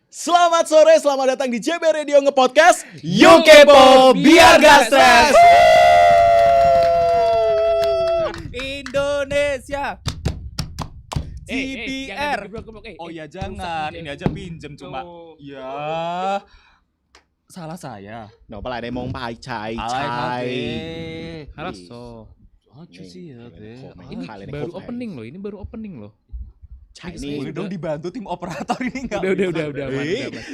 Selamat sore, selamat datang di JB Radio Nge-Podcast. Yuk kepo biar gak stres. Indonesia CPR. Oh ya jangan, ini aja pinjem cuma. Ya salah saya. No, pala ada mau pai chai. Halaso. Acu sih ya deh. Ini Baru opening loh, ini baru opening loh. Chinese. Boleh dong dibantu tim operator ini enggak? Udah.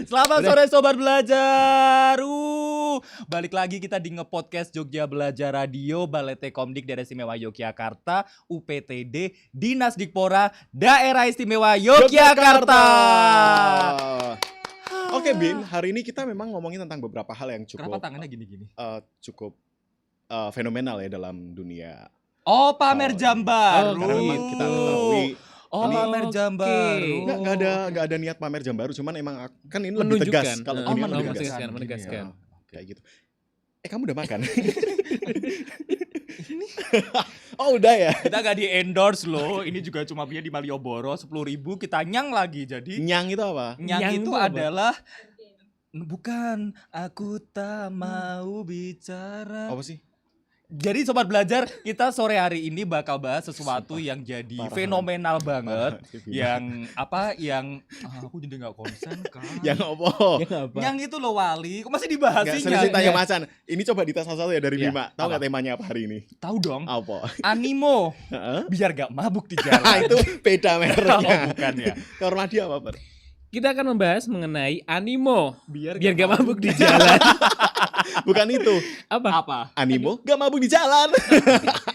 Selamat sore sobat belajar. Balik lagi kita di Nge-Podcast Jogja Belajar Radio Balete Komdik Daerah Istimewa Yogyakarta UPTD Dinas Dikpora Daerah Istimewa Yogyakarta. Oke Bin, hari ini kita memang ngomongin tentang beberapa hal yang cukup Kenapa tangannya gini-gini? cukup fenomenal ya dalam dunia. Oh, pamer jam baru. Karena memang kita ketahui Oh, ini- pamer jam baru. nggak ada niat pamer jam baru, cuman emang kan ini lebih tegas. Menunjukkan. Kalau Oh, ini kan lebih menegaskan. tegas. menegaskan. Ya, kayak gitu. Kamu udah makan? Oh udah ya. Kita gak di endorse loh. Ini juga cuma punya di Malioboro 10.000 kita nyang lagi. Jadi Nyang itu apa? nyang Nyang itu itu apa? adalah bukan aku tak mau bicara. Apa sih? Jadi sobat belajar, kita sore hari ini bakal bahas sesuatu yang jadi Parah. fenomenal banget. Parah. Yang aku jadi gak konsen kan. Yang apa? Ya apa? Yang itu loh Wali, kok masih dibahas Nggak, sih serius Nyang? tanya Ya. Macan. Ini coba dites satu ya dari Iya, Bima. Tahu nggak apa? temanya apa hari ini? Tahu dong, Apa? animo Heeh. biar gak mabuk di Ah, jalan. itu beda Oh, mereknya. bukan ya. Kormadi apa, Pak? Kita akan membahas mengenai animo Biar biar gak mabuk di jalan. Bukan itu. Apa? Animo gak mabuk di jalan.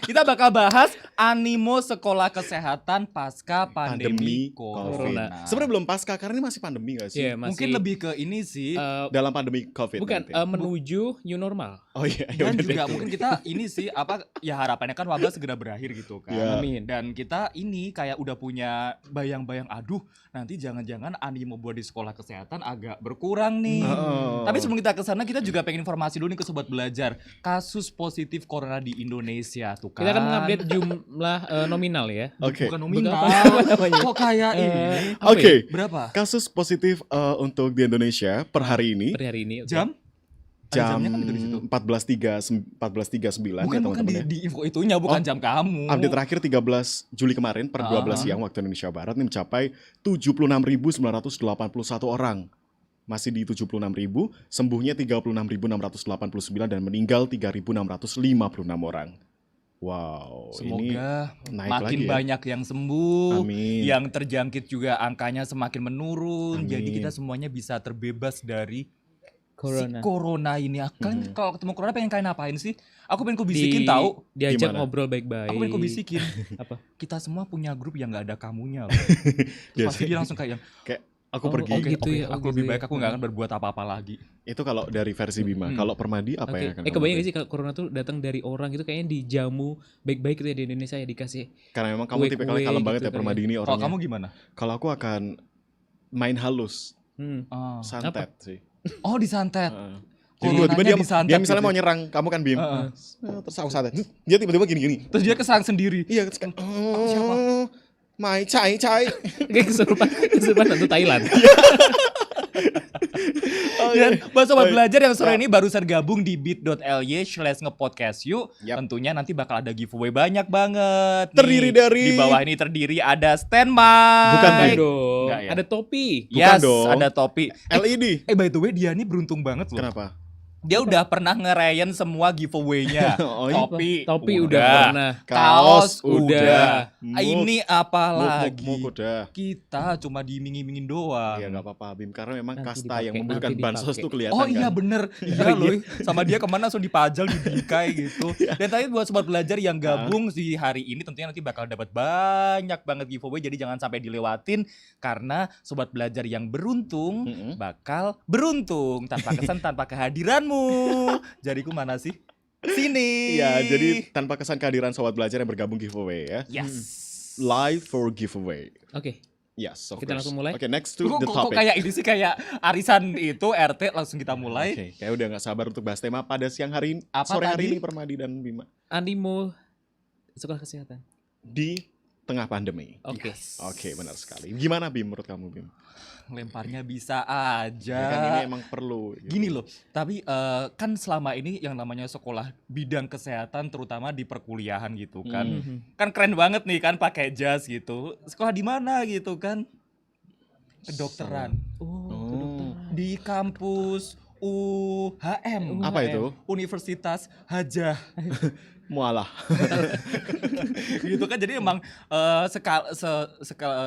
Kita bakal bahas animo sekolah kesehatan pasca pandemi Corona. Corona. Sebenarnya belum pasca karena ini masih pandemi gak sih? Iya, masih Mungkin lebih ke ini sih. Dalam pandemi COVID. bukan menuju new normal. Oh iya. Dan yaudah juga deh. mungkin kita ini sih apa ya harapannya kan wabah segera berakhir gitu kan. Ya. Amin. Dan kita ini kayak udah punya bayang-bayang aduh nanti jangan-jangan animo buat di sekolah kesehatan agak berkurang nih. Oh. Tapi sebelum kita ke sana kita juga pengen informasi dulu nih ke sobat belajar. Kasus positif corona di Indonesia tuh kan. Kita akan mengupdate jumlah nominal ya. Oke. Bukan Bukan nominal. apa namanya? Kok kayak ini? Apa Oke. ya? Berapa? Kasus positif untuk di Indonesia per hari ini Per hari ini. oke. Jam? Ada jam jamnya kan itu di situ? 14.39 Bukan ya bukan teman-teman ya. di info itunya bukan Oh, jam kamu. Update terakhir 13 Juli kemarin per 12 Ah. siang waktu Indonesia Barat ini mencapai 76.981 orang. Masih di 76.000, sembuhnya 36.689 dan meninggal 3.656 orang. Wow, ini Semoga naik makin lagi ya. banyak yang sembuh, Amin. yang terjangkit juga angkanya semakin menurun. Amin. Jadi kita semuanya bisa terbebas dari Corona. si corona ini. Kan Hmm. kalau ketemu corona pengen kalian apain sih? Aku pengen ku bisikin tahu. Diajak Gimana? ngobrol baik-baik. Aku pengen ku bisikin. Apa? Kita semua punya grup yang nggak ada kamunya loh. Terus Iya pasti sih. dia langsung kayak Aku Oh, pergi. oh gitu ya, aku oh lebih gitu baik ya. aku nggak akan berbuat apa-apa lagi. Itu kalau dari versi Bima. Hmm. Kalau Permadi apa Oke. yang akan kamu Kebayang gak lakukan? sih kalau corona tuh datang dari orang gitu kayaknya dijamu baik-baik gitu ya di Indonesia ya dikasih. Karena memang kamu Kue-kue tipikalnya kalem banget gitu ya kali Permadi ini Kalau orangnya. kamu gimana? Kalau aku akan main halus, Ah. santet sih. Oh disantet. Heeh. Jadi Coronanya tiba-tiba dia, disantet dia misalnya gitu. mau nyerang kamu kan Bim. Heeh. Terus aku santet. Dia tiba-tiba gini-gini. Terus dia keserang sendiri. Iya, terus kayak, siapa? Mai cai. Kayak kesurupan hantu Thailand. Oh, Dan buat sobat Baik. belajar yang sore Ya. ini barusan gabung di bit.ly/ngepodcast yuk. Yap. Tentunya nanti bakal ada giveaway banyak banget. Terdiri Nih, dari- di bawah ini terdiri ada stand mic. Bukan, Enggak Bim. dong. Enggak ya? Ada topi. Bukan Yes, dong. ada topi. LED. By the way dia ini beruntung banget loh. Kenapa? Dia udah pernah ngerayain semua giveaway-nya. Oh, iya. Topi udah pernah. Kaos udah. Muk, Ini apa muk, lagi? muk, udah. Kita cuma diiming-imingin doang. Iya nggak apa-apa Bim karena memang Nanti kasta yang dipakai, membutuhkan nanti bansos dipakai. tuh kelihatan Oh iya kan. bener. Iya loh. Sama dia kemana langsung dipajal di bingkai gitu. Dan tadi buat sobat belajar yang gabung di hari ini tentunya nanti bakal dapat banyak banget giveaway. Jadi jangan sampai dilewatin. Karena sobat belajar yang beruntung Mm-mm. bakal beruntung. Tanpa kesan, tanpa kehadiranmu. Jadiku mana sih? Sini. Iya, jadi tanpa kesan kehadiran sobat belajar yang bergabung giveaway ya. Yes. Live for giveaway. Oke. Yes, of Kita course. langsung mulai? Oke, next to Kok, the kok topic. kayak ini sih kayak arisan itu RT langsung kita mulai. Oke, kayak udah nggak sabar untuk bahas tema pada siang hari ini, Apa sore hari tadi? ini Permadi dan Bima. Animo sekolah kesehatan. Di tengah pandemi. Oke. Oke, benar sekali. Gimana Bim menurut kamu Bim? Lemparnya bisa Ya kan ini aja. emang perlu. Gitu. Gini loh, tapi kan selama ini yang namanya sekolah bidang kesehatan terutama di perkuliahan gitu kan. Kan keren banget nih kan pakai jas gitu. Sekolah di mana gitu kan? Kedokteran. Oh, kedokteran. Di kampus UHM. Apa itu? Universitas Hajah. Mualah. Gitu kan, jadi emang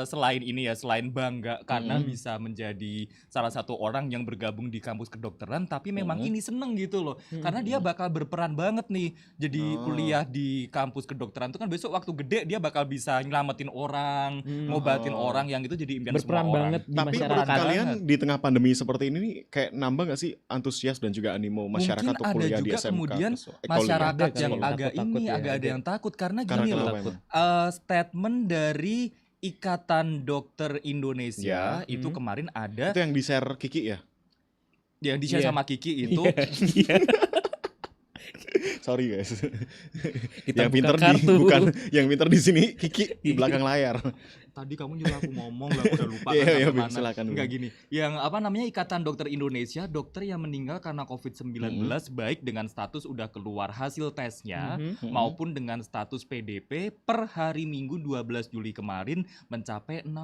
selain ini ya, selain bangga karena bisa menjadi salah satu orang yang bergabung di kampus kedokteran, tapi memang ini seneng gitu loh, karena dia bakal berperan banget nih jadi kuliah di kampus kedokteran itu kan besok waktu gede dia bakal bisa nyelamatin orang, ngobatin orang yang itu jadi impian Berperan semua orang. banget di Tapi menurut masyarakat. kalian di tengah pandemi seperti ini nih, kayak nambah gak sih antusias dan juga animo masyarakat Mungkin untuk ada kuliah di juga SMK? kemudian kuliah? masyarakat Ada yang kali, agak takut-takut ini ya, agak ada ada. yang takut karena Karena gini loh. kenapa emang? Statement dari Ikatan Dokter Indonesia Ya. itu kemarin ada Itu yang di-share Kiki ya? yang di-share Iya. sama Kiki itu Sorry guys. Kita yang buka pinter kartu. bukan yang pinter di sini Kiki di belakang layar. tadi kamu nyuruh aku ngomong lah, aku udah lupa Iya, kan iya, sampai Bim, mana. silakan, Bim. Enggak gini. Yang apa namanya Ikatan Dokter Indonesia, dokter yang meninggal karena COVID-19 baik dengan status udah keluar hasil tesnya maupun dengan status PDP per hari Minggu 12 Juli kemarin mencapai 61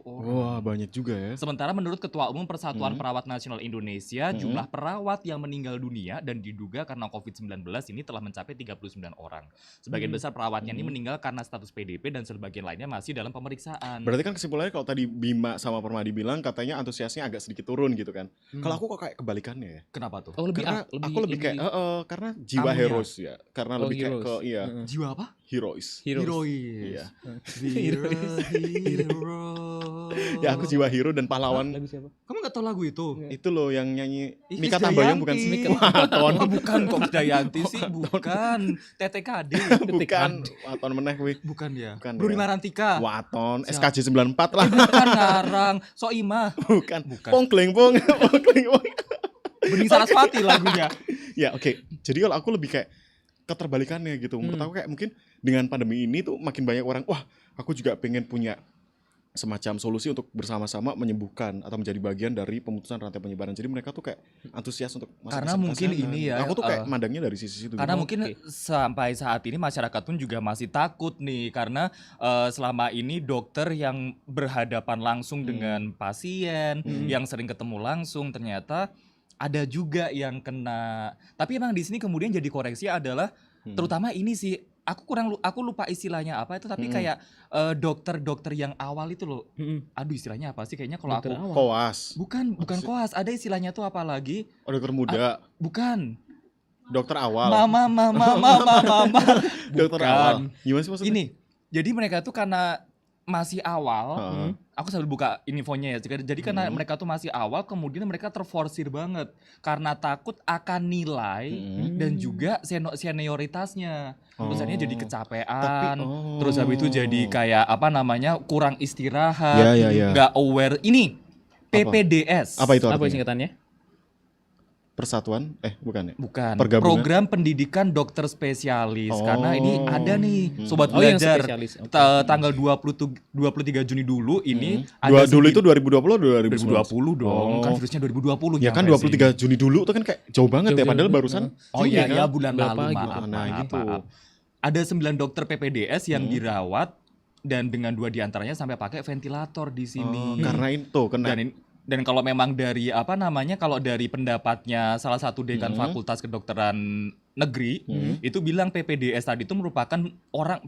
orang. Wah, banyak juga ya. Sementara menurut Ketua Umum Persatuan Perawat Nasional Indonesia, jumlah perawat yang meninggal dunia dan diduga karena COVID-19 ini telah mencapai 39 orang. Sebagian besar perawatnya ini meninggal karena status PDP dan sebagian lainnya masih dalam pemeriksaan. Berarti kan kesimpulannya kalau tadi Bima sama Permadi bilang katanya antusiasnya agak sedikit turun gitu kan. Kalau aku kok kayak kebalikannya ya. Kenapa tuh? Oh, lebih Karena aku lebih kayak karena jiwa Kamu ya? heroes ya. Karena Oh, lebih kayak heroes. ke iya, Jiwa apa? heroes. Heroes. Iya. Hero. Ya aku jiwa hero dan pahlawan. Lagu siapa? Kamu gak tahu lagu itu? Itu loh yang nyanyi Ih, Mika Krisdayanti. Tambayong bukan sih? Waton. Oh, bukan kok Krisdayanti sih, bukan. TTKD. Bukan. Waton meneh kuwi. Bukan ya. Bukan Bruni ya. Marantika. Waton Siapa? SKJ 94 lah. Bukan ngarang. Soimah. Bukan. Bukan. Pongkleng pong. Pongkleng pong. Bening Sarasvati lagunya. Ya oke. Jadi kalau aku lebih kayak keterbalikannya gitu. Menurut aku kayak mungkin dengan pandemi ini tuh makin banyak orang, wah aku juga pengen punya semacam solusi untuk bersama-sama menyembuhkan atau menjadi bagian dari pemutusan rantai penyebaran. Jadi mereka tuh kayak antusias untuk masuk Karena ke mungkin sana. ini ya, Aku tuh kayak mandangnya dari sisi situ. Karena gitu. mungkin sampai saat ini masyarakat pun juga masih takut nih karena selama ini dokter yang berhadapan langsung dengan pasien, yang sering ketemu langsung ternyata ada juga yang kena. Tapi emang di sini kemudian jadi koreksi adalah terutama ini sih aku lupa istilahnya apa itu tapi kayak dokter-dokter yang awal itu loh. Aduh istilahnya apa sih kayaknya kalau Dokter aku awal. koas. bukan koas, ada istilahnya tuh apa lagi? Oh, dokter muda, Bukan. dokter awal. Mama. Dokter Bukan. awal. Gimana sih maksudnya? Ini, jadi mereka tuh karena masih awal, Heeh. aku sambil buka infonya ya. Jadi karena mereka tuh masih awal, kemudian mereka terforsir banget karena takut akan nilai dan juga senioritasnya. Terusannya jadi kecapean, terus habis itu jadi kayak apa namanya kurang istirahat, Ya, ya, ya. nggak aware. Ini PPDS. Apa itu Apa artinya? singkatannya? Persatuan? Bukan ya? Bukan. Pergabungan? Program pendidikan dokter spesialis. Oh. Karena ini ada nih sobat Oh, yang belajar. spesialis. Oke. Tanggal 23 Juni dulu ini Dulu itu 2020 atau 2019? 2020 dong. Kan virusnya 2020 Ya kan nyampe 23 Juni dulu tuh kan kayak jauh banget ya Jauh-jauh. padahal barusan. sini. Oh iya Juni ya kan? bulan Berapa lalu gitu. maaf. Nah, maaf, gitu. maaf. Ada 9 dokter PPDS yang dirawat dan dengan 2 diantaranya sampai pakai ventilator di sini. Karena itu kena. Dan kalau memang dari apa namanya kalau dari pendapatnya salah satu dekan Fakultas Kedokteran Negeri itu bilang PPDS tadi itu merupakan orang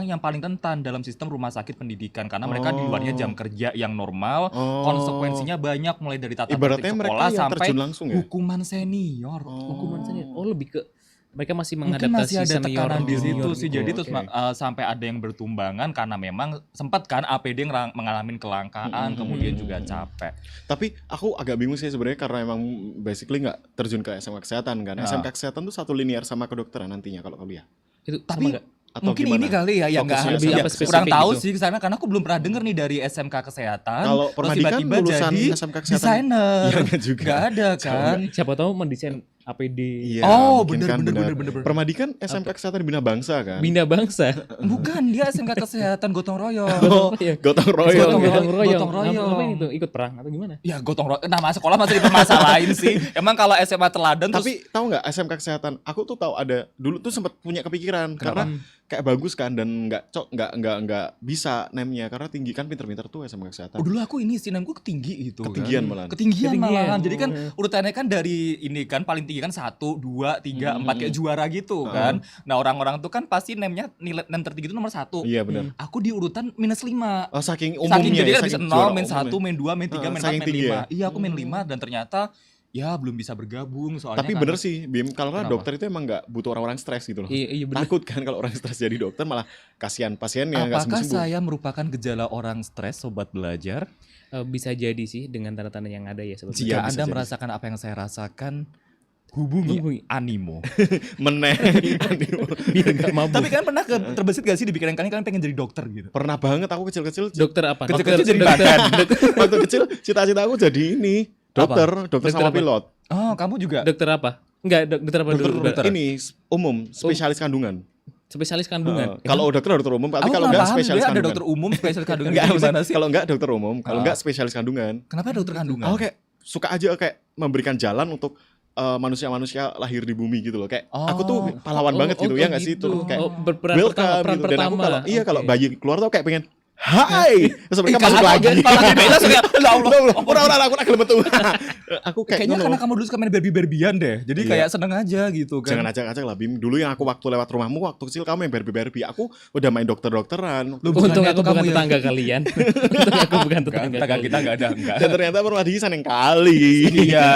yang paling rentan dalam sistem rumah sakit pendidikan karena mereka di luarnya jam kerja yang normal, konsekuensinya banyak mulai dari tata tertib Ibaratnya mereka sekolah yang sampai terjun langsung ya? hukuman senior. Hukuman senior. Oh, lebih ke mereka masih Mungkin mengadaptasi masih ada senior. tekanan di situ sih. gitu. Jadi Oke. terus sampai ada yang bertumbangan karena memang sempat kan APD mengalami kelangkaan, kemudian juga capek. Tapi aku agak bingung sih sebenarnya karena emang basically nggak terjun ke SMK kesehatan kan. SMK kesehatan tuh satu linear sama kedokteran nantinya kalau kuliah. Itu Tapi sama nggak? Atau mungkin gimana? ini kali ya yang nggak Fokusnya lebih ya, apa spesifik kurang tahu gitu? sih ke sana karena aku belum pernah denger nih dari SMK kesehatan. Kalau terus Permadi kan tiba-tiba lulusan jadi SMK kesehatan. desainer. Iya, nggak juga. Nggak ada kan. Siapa tahu mendesain APD. Iya, Oh, mungkin bener, kan, bener, bener. bener, bener. Permadi kan SMK Kesehatan Bina Bangsa kan? Bina Bangsa. Bukan, dia SMK Kesehatan Gotong Royong. Oh, gotong royong. Gotong ya. royong. Gotong royong. Ngapain itu? Ikut perang atau gimana? Ya gotong royong. Nama sekolah masih dipermasalahin sih. Emang kalau SMA teladan terus Tapi tahu nggak SMK Kesehatan? Aku tuh tahu ada dulu tuh sempat punya kepikiran Kenapa? karena kayak bagus kan dan nggak bisa name-nya karena tinggi kan pinter-pinter tuh SMK Kesehatan. dulu aku ini sih namanya ketinggi gitu Ketinggian kan. malahan. Ketinggian malahan. Jadi kan Oh. urutannya kan dari ini kan paling tinggi kan 1, 2, 3, 4 kayak juara gitu kan. Nah orang-orang tuh kan pasti name-nya nilai name tertinggi itu nomor 1. Iya benar. Aku di urutan -5. Oh, saking umumnya. Saking jadi ya, kan bisa saking 0, juara main 1, umumnya. main 2, main 3, main 4, saking main tinggi 5. ya? Iya aku main 5 dan ternyata ya belum bisa bergabung soalnya Tapi kan. bener sih, Bim, kalau Kenapa? dokter itu emang nggak butuh orang-orang stres gitu loh. Iya benar. Takut kan kalau orang stres jadi dokter malah kasihan pasiennya nggak Apakah sembuh-sembuh. saya merupakan gejala orang stres sobat belajar? Bisa jadi sih dengan tanda-tanda yang ada ya sebetulnya. Iya, Jika bisa Anda jadi. merasakan apa yang saya rasakan, hubungi Hubungi. Animo. Meneh. Biar nggak mabuk. Tapi kan pernah terbesit gak sih di pikiran kalian pengen jadi dokter gitu? Pernah banget aku kecil-kecil. Dokter apa? Kecil-kecil jadi dokter, Waktu kecil cita-cita aku jadi ini. Dokter Dokter sama apa? pilot. Oh, kamu juga? dokter apa? Enggak, dokter apa dulu? Dokter ini umum, spesialis kandungan. Spesialis kandungan. Kalau dokter umum, tapi Aku kalau nggak enggak paham spesialis dia ada kandungan. dokter umum, spesialis kandungan Enggak, gitu gimana sih? kalau enggak dokter umum, kalau Ah. enggak spesialis kandungan. Kenapa dokter kandungan? Aku kayak suka aja kayak memberikan jalan untuk manusia-manusia lahir di bumi gitu loh. Kayak aku tuh pahlawan banget gitu ya enggak sih? gitu. Terus kayak Berperan welcome pertama, peran gitu. Dan aku pertama. kalau kalau Oke. bayi keluar tuh kayak pengen hai, terus mereka masuk Kalau lagi. Kalau beda langsung ya, ya Allah. Orang aku nak gelem metu. Aku kayak Kayaknya ngono. karena kamu dulu suka main Barbie-Barbian deh. Jadi Iya. kayak seneng aja gitu kan. Jangan ajak-ajak lah Bim. Dulu yang aku waktu lewat rumahmu waktu kecil kamu yang Barbie. Aku udah main dokter-dokteran. Lu Untung bukannya aku itu kamu bukan yang- tetangga kalian. Untung aku bukan Enggak, tetangga tetangga kalian. kita enggak ada, enggak. Dan ternyata Permadi seneng kali. Iya,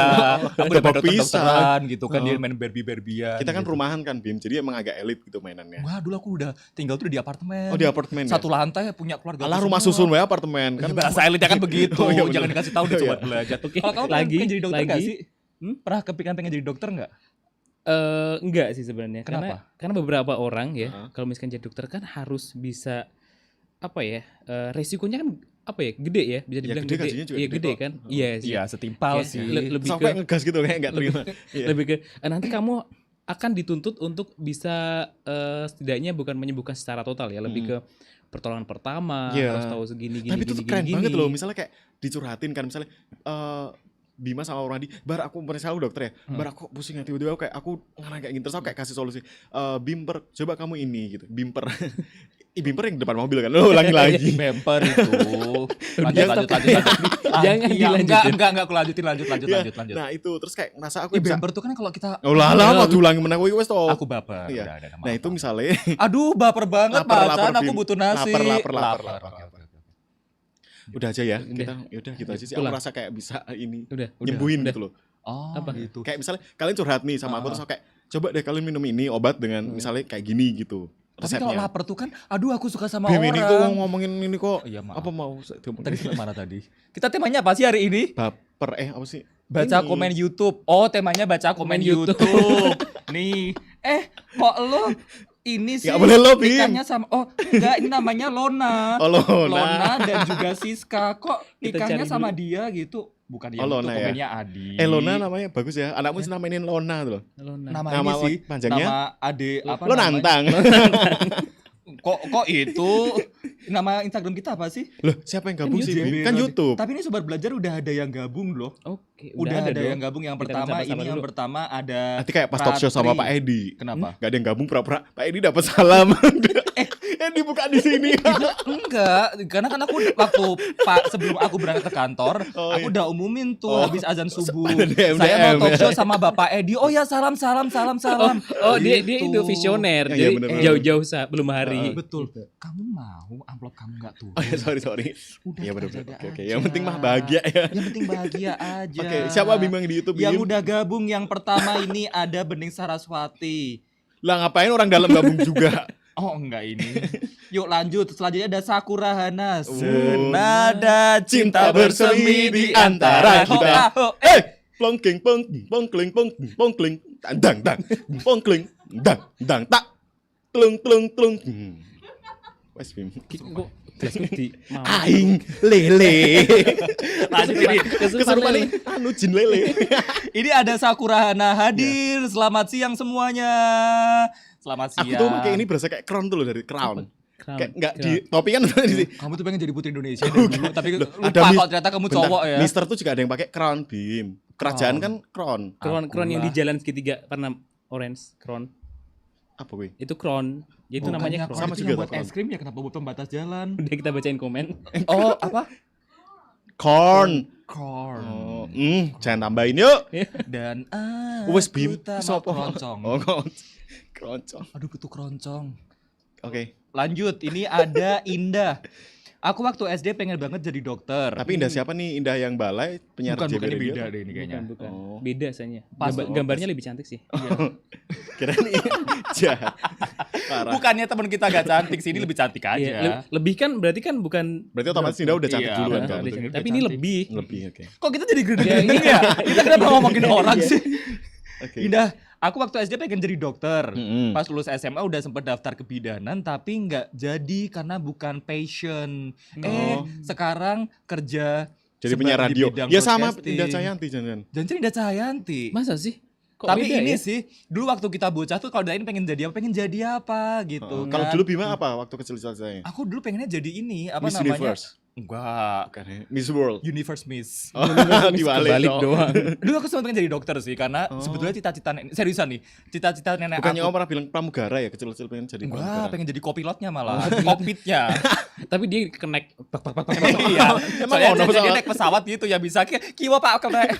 aku udah Coba main bisa. dokter-dokteran gitu kan, Oh. dia main Barbie-Barbian. Kita kan gitu. rumahan kan Bim. Jadi emang agak elit gitu mainannya. Wah, dulu aku udah tinggal tuh di apartemen. Oh di apartemen ya? Satu lantai punya keluarga. Alah aku rumah semua. susun ya apartemen Kan kan. bahasa elitnya kan begitu. Oh, iya bener. Jangan dikasih tahu di Oh, iya. sobat belajar. Oke, Kalau kamu lagi, pengen jadi dokter nggak lagi. sih? Pernah kepikiran pengen jadi dokter nggak? Enggak sih sebenarnya. Kenapa? Karena beberapa orang ya, Heeh. kalau misalkan jadi dokter kan harus bisa apa ya? Resikonya kan apa ya? Gede ya, bisa Ya, dibilang gede, gede. gajinya juga Iya gede gede kok. kan? Iya sih. Iya, setimpal Ya, sih. lebih Sampai ke ngegas gitu kayak nggak terima. Iya. lebih ke nanti kamu akan dituntut untuk bisa setidaknya bukan menyembuhkan secara total ya, lebih ke pertolongan pertama, Iya. harus tahu segini gini Tapi itu gini tuh keren gini, banget gini. loh. Misalnya kayak dicurhatin kan misalnya Bima sama Ormadi, bar aku misalnya aku dokter ya, bar aku pusing ya tiba-tiba aku kayak aku ngarang kayak gitu terus aku kayak kasih solusi. Bimper, coba kamu ini gitu. Bimper. Bimper yang depan mobil kan. Lo ulangi lagi. Bemper itu. Lanjut, Yang lanjut, tapi- lanjut. Jangan Iya, dilanjutin. enggak, aku lanjutin, lanjut. Iya. Lanjut. Nah, itu terus kayak ngerasa aku Ih, bisa. bemper tuh kan kalau kita Oh lah mau diulangi menang kowe wis to. aku baper. Iya. Udah, Nah, itu misalnya Aduh, baper banget macan, aku Bim. butuh nasi. Lapar. Oke. Udah aja ya. Udah. Yaudah gitu aja sih. Pulang. Aku rasa kayak bisa ini Udah. nyembuhin udah. gitu loh. Oh, Apa? gitu. Kayak misalnya kalian curhat nih sama aku terus aku kayak coba deh kalian minum ini obat dengan misalnya kayak gini gitu. Tapi kalau Resepnya. lapar tuh kan, aduh aku suka sama Bim orang. ini kok ngomongin ini kok. Iya, maaf. Apa mau Tadi sampai mana tadi? Kita temanya apa sih hari ini? baper apa sih? Baca Ini. komen YouTube. Oh, temanya baca komen Komen YouTube. YouTube. Nih. Kok lo ini sih Nggak boleh lo, Bim. nikahnya sama enggak, ini namanya Lona. Oh, Lona. Lona dan juga Siska. Kok Kita nikahnya cari sama dulu. dia gitu? Bukan dia Oh, itu Lona ya. komennya Adi. Lona namanya bagus ya. Anakmu sih namainin Lona tuh loh. Lona. Nama, Nama ini sih panjangnya? nama ade apa Lo namanya? nantang. Kok itu nama Instagram kita apa sih? Loh, siapa yang gabung Kan sih? YouTube. Bim? Kan YouTube. Tapi ini sobat belajar udah ada yang gabung loh. Oke, Udah ada dong. yang gabung yang Kita pertama. sama-sama Ini yang dulu. pertama ada Nanti kayak pas talk show sama Pak Ratri. Edi. Kenapa? Gak ada yang gabung pura-pura. Pak Edi dapat salam. Dibuka di sini. Enggak, karena kan aku waktu sebelum aku berangkat ke kantor, Oh, aku iya. udah umumin tuh Oh, habis azan subuh. ada DM, Saya mau talk ya. show sama Bapak Edi. Oh ya, salam. Oh, dia Gitu. itu visioner. Iya, Jadi bener. jauh-jauh belum hari. Betul. Kamu mau amplop kamu nggak turun? Oh ya sorry. Udah Iya benar. jaga Oke. aja. Yang penting mah bahagia ya. Yang penting bahagia aja. Oke, siapa Bimang di YouTube? Yang Bim? udah gabung yang pertama ini ada Bening Saraswati. Lah ngapain orang dalam gabung juga? Oh enggak ini. Yuk lanjut. Selanjutnya ada Sakura Hana. Oh. Senada cinta bersemi di antara kita. Eh, Plongking pongkling pongkling dang dang pongkling dang tak tlung. Wes Bim. Kok Gelasku di mau. Aing lele. Lanjut ini. Kesurupan nih anu jin lele. Ini ada Sakura Hana hadir. Selamat siang semuanya. Selamat Aku siang. tuh pakai ini berasa kayak crown tuh loh dari crown. Crown. Kayak enggak di topi kan di sini. Kamu tuh pengen jadi putri Indonesia dari dulu, tapi lupa Ada kalau ternyata kamu cowok ya. Mister tuh juga ada yang pakai crown Bim. Kerajaan Crown. kan crown. Crown yang di Akulah. jalan segitiga warna orange, crown. Apa gue? Itu crown. Itu namanya crown. Sama Sama juga juga buat tuh, es krim ya, kenapa buat pembatas jalan? Udah kita bacain komen. Oh, apa? Corn. Corn. Oh, jangan tambahin yuk. Dan Wes Bim. tak Sopo? mau keroncong. Oh, keroncong. Aduh, butuh keroncong. Oke. Lanjut, ini ada Indah. Aku waktu SD pengen banget jadi dokter. Tapi Indah siapa nih? Indah yang balai penyiar bukan JB ini Radio? beda deh ini kayaknya. Bukan. Oh. Beda rasanya. Pas, Gambarnya lebih cantik sih. Kira nih jahat. Parah. Bukannya teman kita gak cantik sih, ini lebih cantik aja. Iya, lebih kan berarti kan bukan Berarti otomatis Indah udah cantik Iya, duluan betul, kan? Tapi betul. tapi ini Cantik. lebih. Lebih oke. Kok kita jadi gede-gede ya? Kita kenapa ngomongin orang sih? Oke. Indah, aku waktu SD pengen jadi dokter. Mm-mm. Pas lulus SMA udah sempet daftar kebidanan tapi nggak jadi karena bukan passion. Oh. Sekarang kerja Jadi sebagai penyiar di radio. bidang Ya sama broadcasting. Indah Cayanti jangan. Jangan Indah Cahayanti. Masa sih? Kok Tapi beda ini ya? sih, dulu waktu kita bocah tuh kalau ditanya pengen jadi apa? Pengen jadi apa gitu. Kalau kan. dulu Bima apa waktu kecil saya? Aku dulu pengennya jadi ini, apa Miss namanya? Universe. Enggak. Bukan ya? Miss World. Universe Miss. Oh, dibalik Kebalik dong. doang. Dulu aku sempat pengen jadi dokter sih karena Oh. sebetulnya cita-cita seriusan nih, cita-cita nenek Bukannya aku. kamu pernah bilang pramugara ya kecil-kecil pengen jadi Enggak, pramugara? pengen jadi kopilotnya malah, kokpitnya. Tapi dia connect Iya. Emang Soalnya ono dia pesawat? naik pesawat gitu ya bisa kiwa Pak kemana.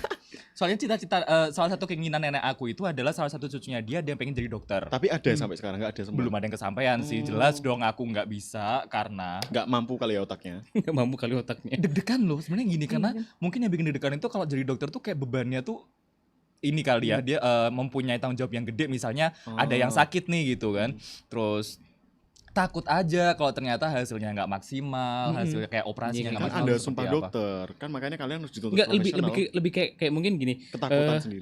Soalnya cita-cita salah satu keinginan nenek aku itu adalah salah satu cucunya dia yang pengen jadi dokter. Tapi ada sampai sekarang nggak ada semua. Belum ada yang kesampaian sih. Jelas dong aku nggak bisa karena Nggak mampu kali ya otaknya. nggak mampu kali otaknya. deg-degan loh sebenarnya gini karena mungkin yang bikin deg-degan itu kalau jadi dokter tuh kayak bebannya tuh ini kali ya dia mempunyai tanggung jawab yang gede misalnya ada yang sakit nih gitu kan terus takut aja kalau ternyata hasilnya nggak maksimal hasilnya kayak operasinya Iya, nggak Kan maksimal ada seperti sumpah apa. dokter. Kan makanya kalian harus dituntut Enggak profesional. lebih kayak mungkin gini. Ketakutan sendiri.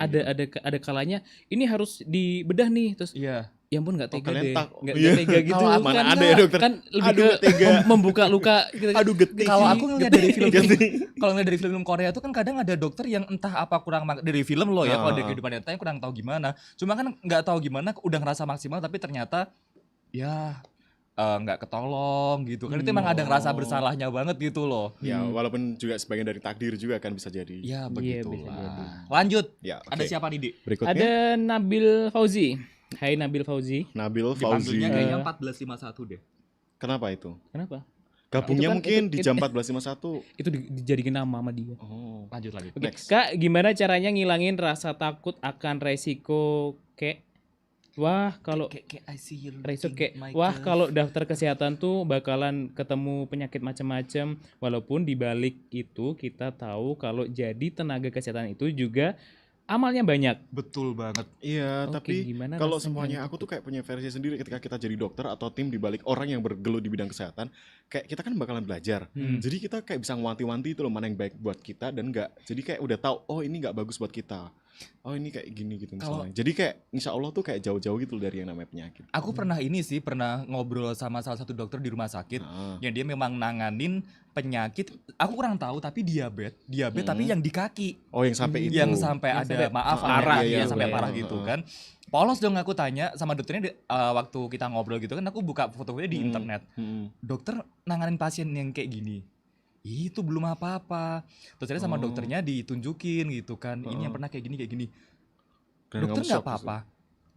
Ada kalanya ini harus dibedah nih terus Iya. ya ampun nggak Oh, tega kalian deh. Iya. Nggak tega gitu. Kalau kan, mana ada ya dokter? Kan lebih Aduh, ke nggak tega. membuka luka gitu. Aduh getih. Kalau aku ngeliat dari film Getih. kalau ngeliat dari film Korea tuh kan kadang ada dokter yang entah apa kurang dari film loh ya kalau dari kehidupan nyatanya kurang tahu gimana. Cuma kan nggak tahu gimana udah ngerasa maksimal tapi ternyata ya nggak ketolong gitu kan itu emang ada ngerasa bersalahnya banget gitu loh. Ya, walaupun juga sebagian dari takdir juga kan bisa jadi. Ya Iya, begitu bisa jadi. Lanjut. Ya, Ada oke. siapa nih, Dik? Berikutnya Ada Nabil Fauzi. Hai Nabil Fauzi. Nabil Fauzi. Dipanggilnya kayaknya 1451 deh. Kenapa itu? Kenapa? Gabungnya Itu kan- mungkin itu- di jam 14.51. Itu dijadikan nama sama dia. Oh. Lanjut lagi. Oke, Next. Kak, gimana caranya ngilangin rasa takut akan resiko kayak wah kalau Kayak I see you resiko looking kayak at my wah curve. kalau daftar kesehatan tuh bakalan ketemu penyakit macam-macam walaupun di balik itu kita tahu kalau jadi tenaga kesehatan itu juga amalnya banyak. Betul banget. Iya, Oke, tapi gimana kalau rasanya semuanya aku tuh kayak punya versi sendiri ketika kita jadi dokter atau tim di balik orang yang bergelut di bidang kesehatan, kayak kita kan bakalan belajar. Jadi kita kayak bisa ngewanti-wanti itu loh mana yang baik buat kita dan enggak. Jadi kayak udah tahu, oh ini nggak bagus buat kita. Oh ini kayak gini gitu misalnya. Jadi kayak insya Allah tuh kayak jauh-jauh gitu loh dari yang namanya penyakit. Aku pernah ngobrol sama salah satu dokter di rumah sakit Nah, yang dia memang nanganin penyakit aku kurang tahu tapi diabetes tapi yang di kaki oh yang sampai itu. yang sampai Yang ada sampai maaf parah, ya iya, sampai iya, parah iya. gitu kan. Polos dong aku tanya sama dokternya waktu kita ngobrol gitu kan aku buka fotonya di internet. Dokter nanganin pasien yang kayak gini. Itu belum apa-apa. Terus akhirnya sama Oh. dokternya ditunjukin gitu kan. Ini yang pernah kayak gini. Dan Dokter kamu nggak shock apa-apa.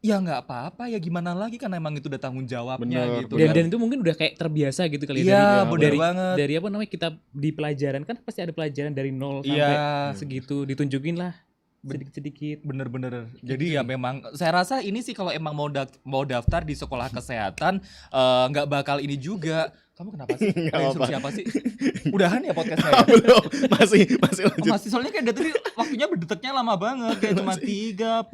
Ya nggak apa-apa ya gimana lagi kan emang itu udah tanggung jawabnya Bener, gitu Dan kan. itu mungkin udah kayak terbiasa gitu kali Iya, ya bener dari banget. dari apa namanya kita di pelajaran kan pasti ada pelajaran dari nol Iya. sampai segitu ditunjukin lah sedikit-sedikit. Bener-bener. Jadi ya memang saya rasa ini sih kalau emang mau daftar di sekolah kesehatan nggak bakal ini juga. Kamu kenapa sih? Nggak Kayak suruh apa-apa. siapa sih? Udahan ya podcastnya ya? Belum, masih Oh, lanjut. masih soalnya kayak dari tadi waktunya berdetaknya lama banget kayak cuma 30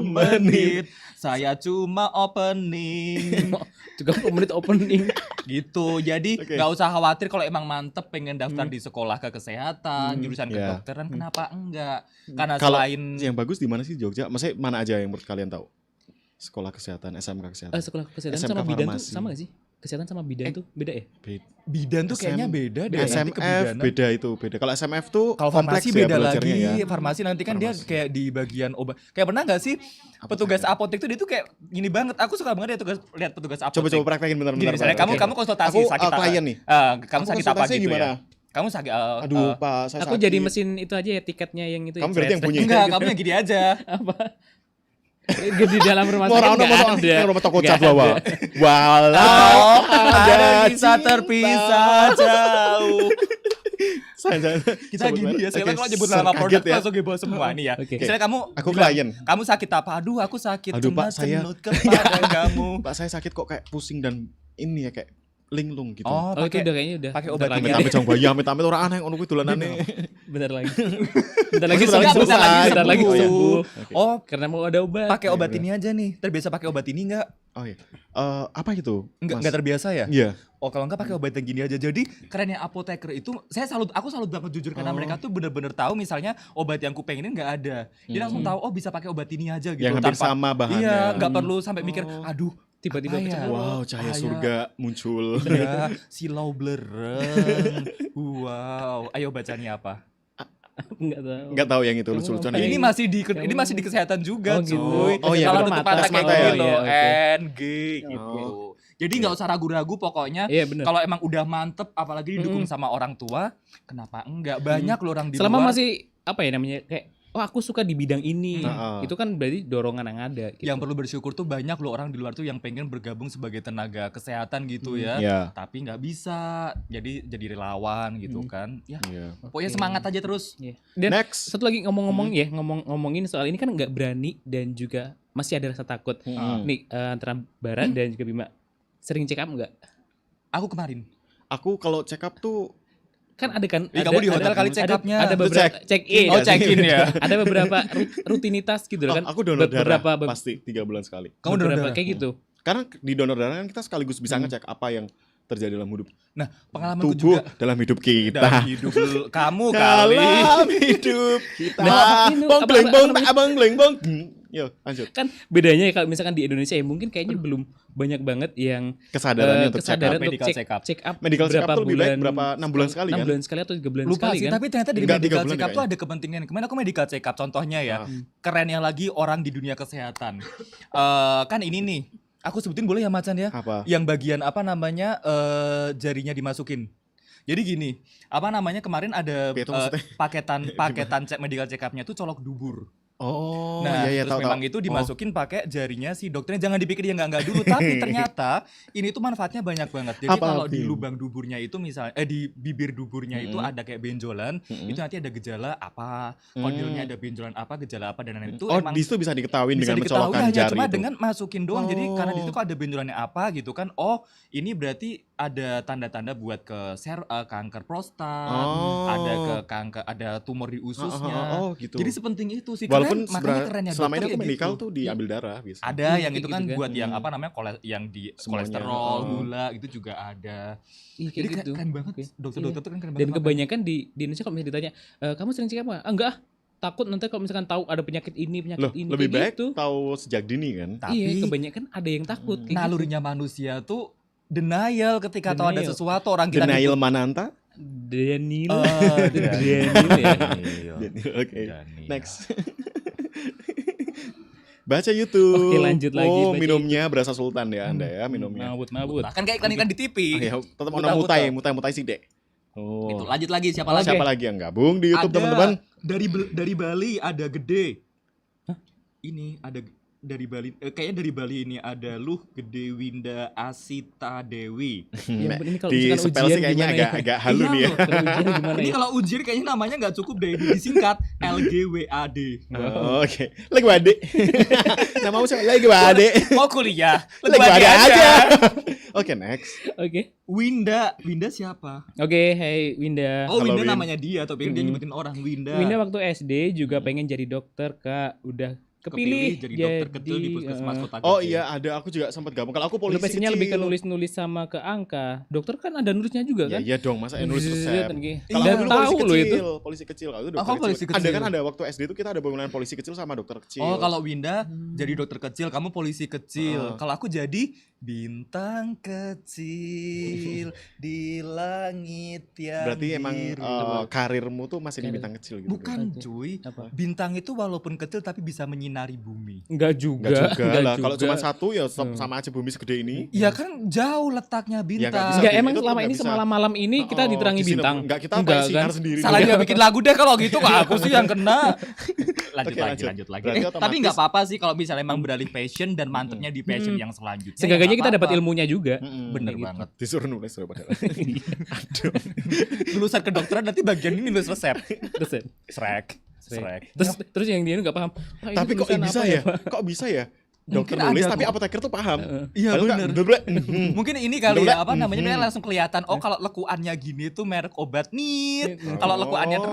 menit. Saya cuma opening Juga menit opening. gitu. Jadi Oke. nggak usah khawatir kalau emang mantep pengen daftar di sekolah ke kesehatan, jurusan Ya. kedokteran kenapa enggak? Karena Kalau selain yang bagus di mana sih Jogja? Maksudnya mana aja yang menurut kalian tahu? Sekolah kesehatan, SMK kesehatan. Sekolah kesehatan SMK sama bidan tuh farmasi. sama gak sih? kesehatan sama bidan tuh beda ya? Bidan tuh kayaknya beda deh. nanti SMF kebidanan. beda itu, beda. Kalau SMF tuh Kalau kompleks farmasi ya beda belajarnya lagi. ya. Farmasi nanti kan dia Farmasi. kayak di bagian obat. Kayak pernah nggak sih petugas apotek tuh dia tuh kayak gini banget. Aku suka banget lihat petugas apotek. Coba praktekin bentar. Gini, misalnya kamu konsultasi Aku sakit klien nih. kamu Aku sakit apa konsultasi gitu gimana? ya? Kamu sakit Aduh, Pak, saya Aku sakit. jadi mesin itu aja ya, tiketnya yang itu. Kamu berarti yang punya. enggak, kamu yang gini aja. Apa? Di dalam rumah Mau sakit orang nggak ada. yang rumah toko Nggak cat bawa. ada. Walau Ada kisah cinta. terpisah jauh. Kita sebut gini ya, merek. sekarang Oke, kalau nyebut nama kaget produk ya. langsung heboh semua nih ya. Oke. Misalnya kamu Aku bilang, klien. kamu sakit apa? Aduh, aku sakit Aduh, Pak, saya- cenut kepada kamu. Pak, saya sakit kok kayak pusing dan ini ya kayak linglung gitu. Oh, Oh, itu pakai udah kayaknya udah. pakai Bentar obat lagi. ini. Amit-amit jang bayi, amit-amit orang aneh ngono kuwi dolanane. Bentar lagi. Bentar lagi Bentar lagi sembuh. selesai. Bentar lagi Oh, iya. sembuh. Oke. Oh, Karena mau ada obat. pakai obat Iya, ini aja nih. Terbiasa pakai obat ini enggak? Oh iya. Apa itu? Mas? Enggak terbiasa ya? Iya. Oh, kalau enggak pakai obat yang gini aja. Jadi kerennya apoteker itu aku salut banget jujur karena Oh. mereka tuh bener-bener tahu misalnya obat yang ku pengenin enggak ada. Jadi langsung tahu oh bisa pakai obat ini aja gitu. Yang hampir sama bahannya. Iya, enggak perlu sampai mikir Oh. aduh Tiba-tiba apa ya? keceplosan. Wow, cahaya Bahaya. surga muncul. Iya, silau blereng. Wow, ayo bacanya apa? Enggak tahu. Enggak tahu yang itu Kamu lucu-lucuan ngapain? ya. Ini masih di kesehatan juga, Oh, gitu. cuy. Oh, iya, Kalau betul. tutup mata Mata kayak ya. gini loh, Iya, oke. NG gitu. Oh. Jadi nggak usah ragu-ragu pokoknya. Iya benar. Kalau emang udah mantep, apalagi didukung sama orang tua, kenapa enggak? Banyak loh orang di Selama luar masih apa ya namanya kayak oh aku suka di bidang ini. Heeh. Itu kan berarti dorongan yang ada gitu. yang perlu bersyukur tuh banyak loh orang di luar tuh yang pengen bergabung sebagai tenaga kesehatan gitu ya. Iya. Tapi nggak bisa, jadi relawan gitu kan. Ya, Iya. pokoknya semangat aja terus. Iya. Dan Next. satu lagi ngomongin soal ini kan nggak berani dan juga masih ada rasa takut. Hmm. Nih antara Barat dan juga Bima sering check up nggak? Aku kemarin. Aku kalau check up tuh Kan ada kan? Ih, kamu di hotel kali check up-nya. Ada Itu beberapa check in. Oh, check in ya. Ada beberapa rutinitas gitu loh kan. aku donor darah beberapa pasti 3 bulan sekali. Kamu donor beberapa darah? kayak gitu. Karena di donor darah kan kita sekaligus bisa ngecek apa yang terjadi dalam hidup Nah, pengalamanku tubuh juga dalam hidup kita. dalam hidup kamu kali. Dalam hidup kita. Nah, ini Bong apa- gleng bong, apa- abang gleng bong. Yo, lanjut. Kan bedanya ya kalau misalkan di Indonesia ya mungkin kayaknya belum banyak banget yang Kesadarannya untuk check kesadaran up. untuk Medical check up. check up Medical check up berapa tuh lebih baik bulan, berapa 6 bulan sekali 6 kan? bulan sekali atau 3 bulan Lupa sekali sih, kan? tapi ternyata di Enggak, 3 medical bulan check up tuh kayaknya. ada kepentingan. Kemarin aku medical check up contohnya ya. Kerennya lagi orang di dunia kesehatan. Kan ini nih, aku sebutin boleh ya Macan ya? Apa? Yang bagian apa namanya jarinya dimasukin. Jadi gini, apa namanya kemarin ada Apa itu maksudnya? paketan medical check up-nya tuh colok dubur. Oh, Nah, iya iya terus tahu memang tahu. itu dimasukin pakai jarinya si dokternya. Jangan dipikir dia enggak dulu, tapi ternyata ini tuh manfaatnya banyak banget. Jadi Apa, kalau di Vin? lubang duburnya itu misalnya di bibir duburnya itu ada kayak benjolan, itu nanti ada gejala apa, kondilnya ada benjolan apa, gejala apa dan lain-lain. Itu Oh, emang di situ bisa diketahui bisa dengan diketahui mencolokkan hanya jari cuma itu. dengan masukin doang. Jadi karena di situ Oh. kok ada benjolannya apa gitu kan. Oh, ini berarti ada tanda-tanda buat ke kanker prostat, Oh. ada ke kanker, ada tumor di ususnya. Oh, gitu. Jadi sepenting itu sih. Walaupun makanya kerennya selama ini dokter aku kayak medical gitu. tuh diambil darah bisa. Ada Iya, yang kayak itu kan gitu kan. buat yang apa namanya yang di Semuanya. kolesterol, Oh. gula itu juga ada. Iya, kayak Jadi gitu. keren banget. Oke. Dokter-dokter tuh kan keren Dan banget. kebanyakan di Indonesia kalau misalnya ditanya, kamu sering check up nggak? Ah, enggak, takut nanti kalau misalkan tahu ada penyakit ini, penyakit Loh, ini. lebih kayak baik gitu. tahu sejak dini kan? Tapi Iya, kebanyakan ada yang takut kayak gitu. nalurinya manusia tuh denial ketika tahu ada Denial. sesuatu orang kita Denial Mananta? Daniel. Daniel ya. Oke. Next. Baca YouTube. Oke, lanjut lagi, Oh, baca minumnya berasa sultan ya Anda ya minumnya. Mabut. Kan kayak iklan-iklan di TV. Ah, ya, tetap mau Muta-muta. mutai sih, Dek. Oh. Itu lanjut lagi siapa lagi? Siapa lagi yang gabung di YouTube Ada teman-teman? dari Bali ada gede. Ini ada dari Bali kayaknya dari Bali ini ada Luh Gede Winda Asita Dewi. Ya, Nah, ini kalau di misalkan spell sih ujian kayaknya gimana ya? agak halu Iya nih ya. loh. Kalau ujian gimana Ini ya? kalau ujian kayaknya namanya nggak cukup deh disingkat LGWAD. Oh, oke. Lagi wade. Namamu siapa? Lagi wade. Mau kuliah, Lagi wade aja. Oke, next. Oke. Winda siapa? Oke, hai Winda. Oh, Halo, Winda Win. namanya dia, tapi dia nyebutin orang Winda. Winda waktu SD juga pengen jadi dokter, Kak. Udah kepilih jadi dokter kecil di puskesmas kota gede. Oh iya, ada, aku juga sempat gabung. Kalau aku polisi Profesinya kecil. lebih ke nulis-nulis sama ke angka. Dokter kan ada nulisnya juga Ya kan? iya dong, masa nulis resep. Kalau aku aku dulu tahu loh itu. polisi kecil. Kalau itu Oh, dokter kamu polisi kecil. Ada kan, kecil. ada waktu SD itu kita ada bangunan polisi kecil sama dokter kecil. Oh, kalau Winda jadi dokter kecil, kamu polisi kecil. Ah. Kalau aku jadi bintang kecil di langit yang berarti emang biru. karirmu tuh masih di Karir. bintang kecil gitu. Bukan cuy, Apa? bintang itu walaupun kecil tapi bisa menyinari bumi. Enggak juga. Enggak juga enggak lah. Kalau juga. cuma satu ya sama aja bumi segede ini. Iya kan jauh letaknya nggak bintang. bisa. Enggak, Itu emang tuh selama nggak ini bisa. semalam-malam ini kita Oh, diterangi di sini bintang. Enggak, kita Enggak pakai sinar kan? sendiri. Salahnya bikin lagu deh kalau gitu, kok aku sih yang kena. Lanjut Oke, lagi. lanjut. Tapi Berarti nggak apa-apa sih kalau misalnya emang beralih passion dan mantepnya di passion yang selanjutnya. Seenggaknya ya kita nggak dapat apa-apa. ilmunya juga. Bener Kayak gitu. banget. Disuruh nulis dulu padahal. Aduh. Lulusan kedokteran nanti bagian ini nulis resep. Terus ya? Srek. Terus yang dia nggak paham. "Wah, ini Tapi kok tulisan bisa apa ya? Pak?" Kok bisa ya? Dokter Mungkin nulis ada tapi kok. apoteker tuh paham. Iya, Lalu bener. Mungkin ini kali ya, apa namanya, dia langsung kelihatan, oh kalau lekuannya gini tuh merek obat nit. Kalau lekuannya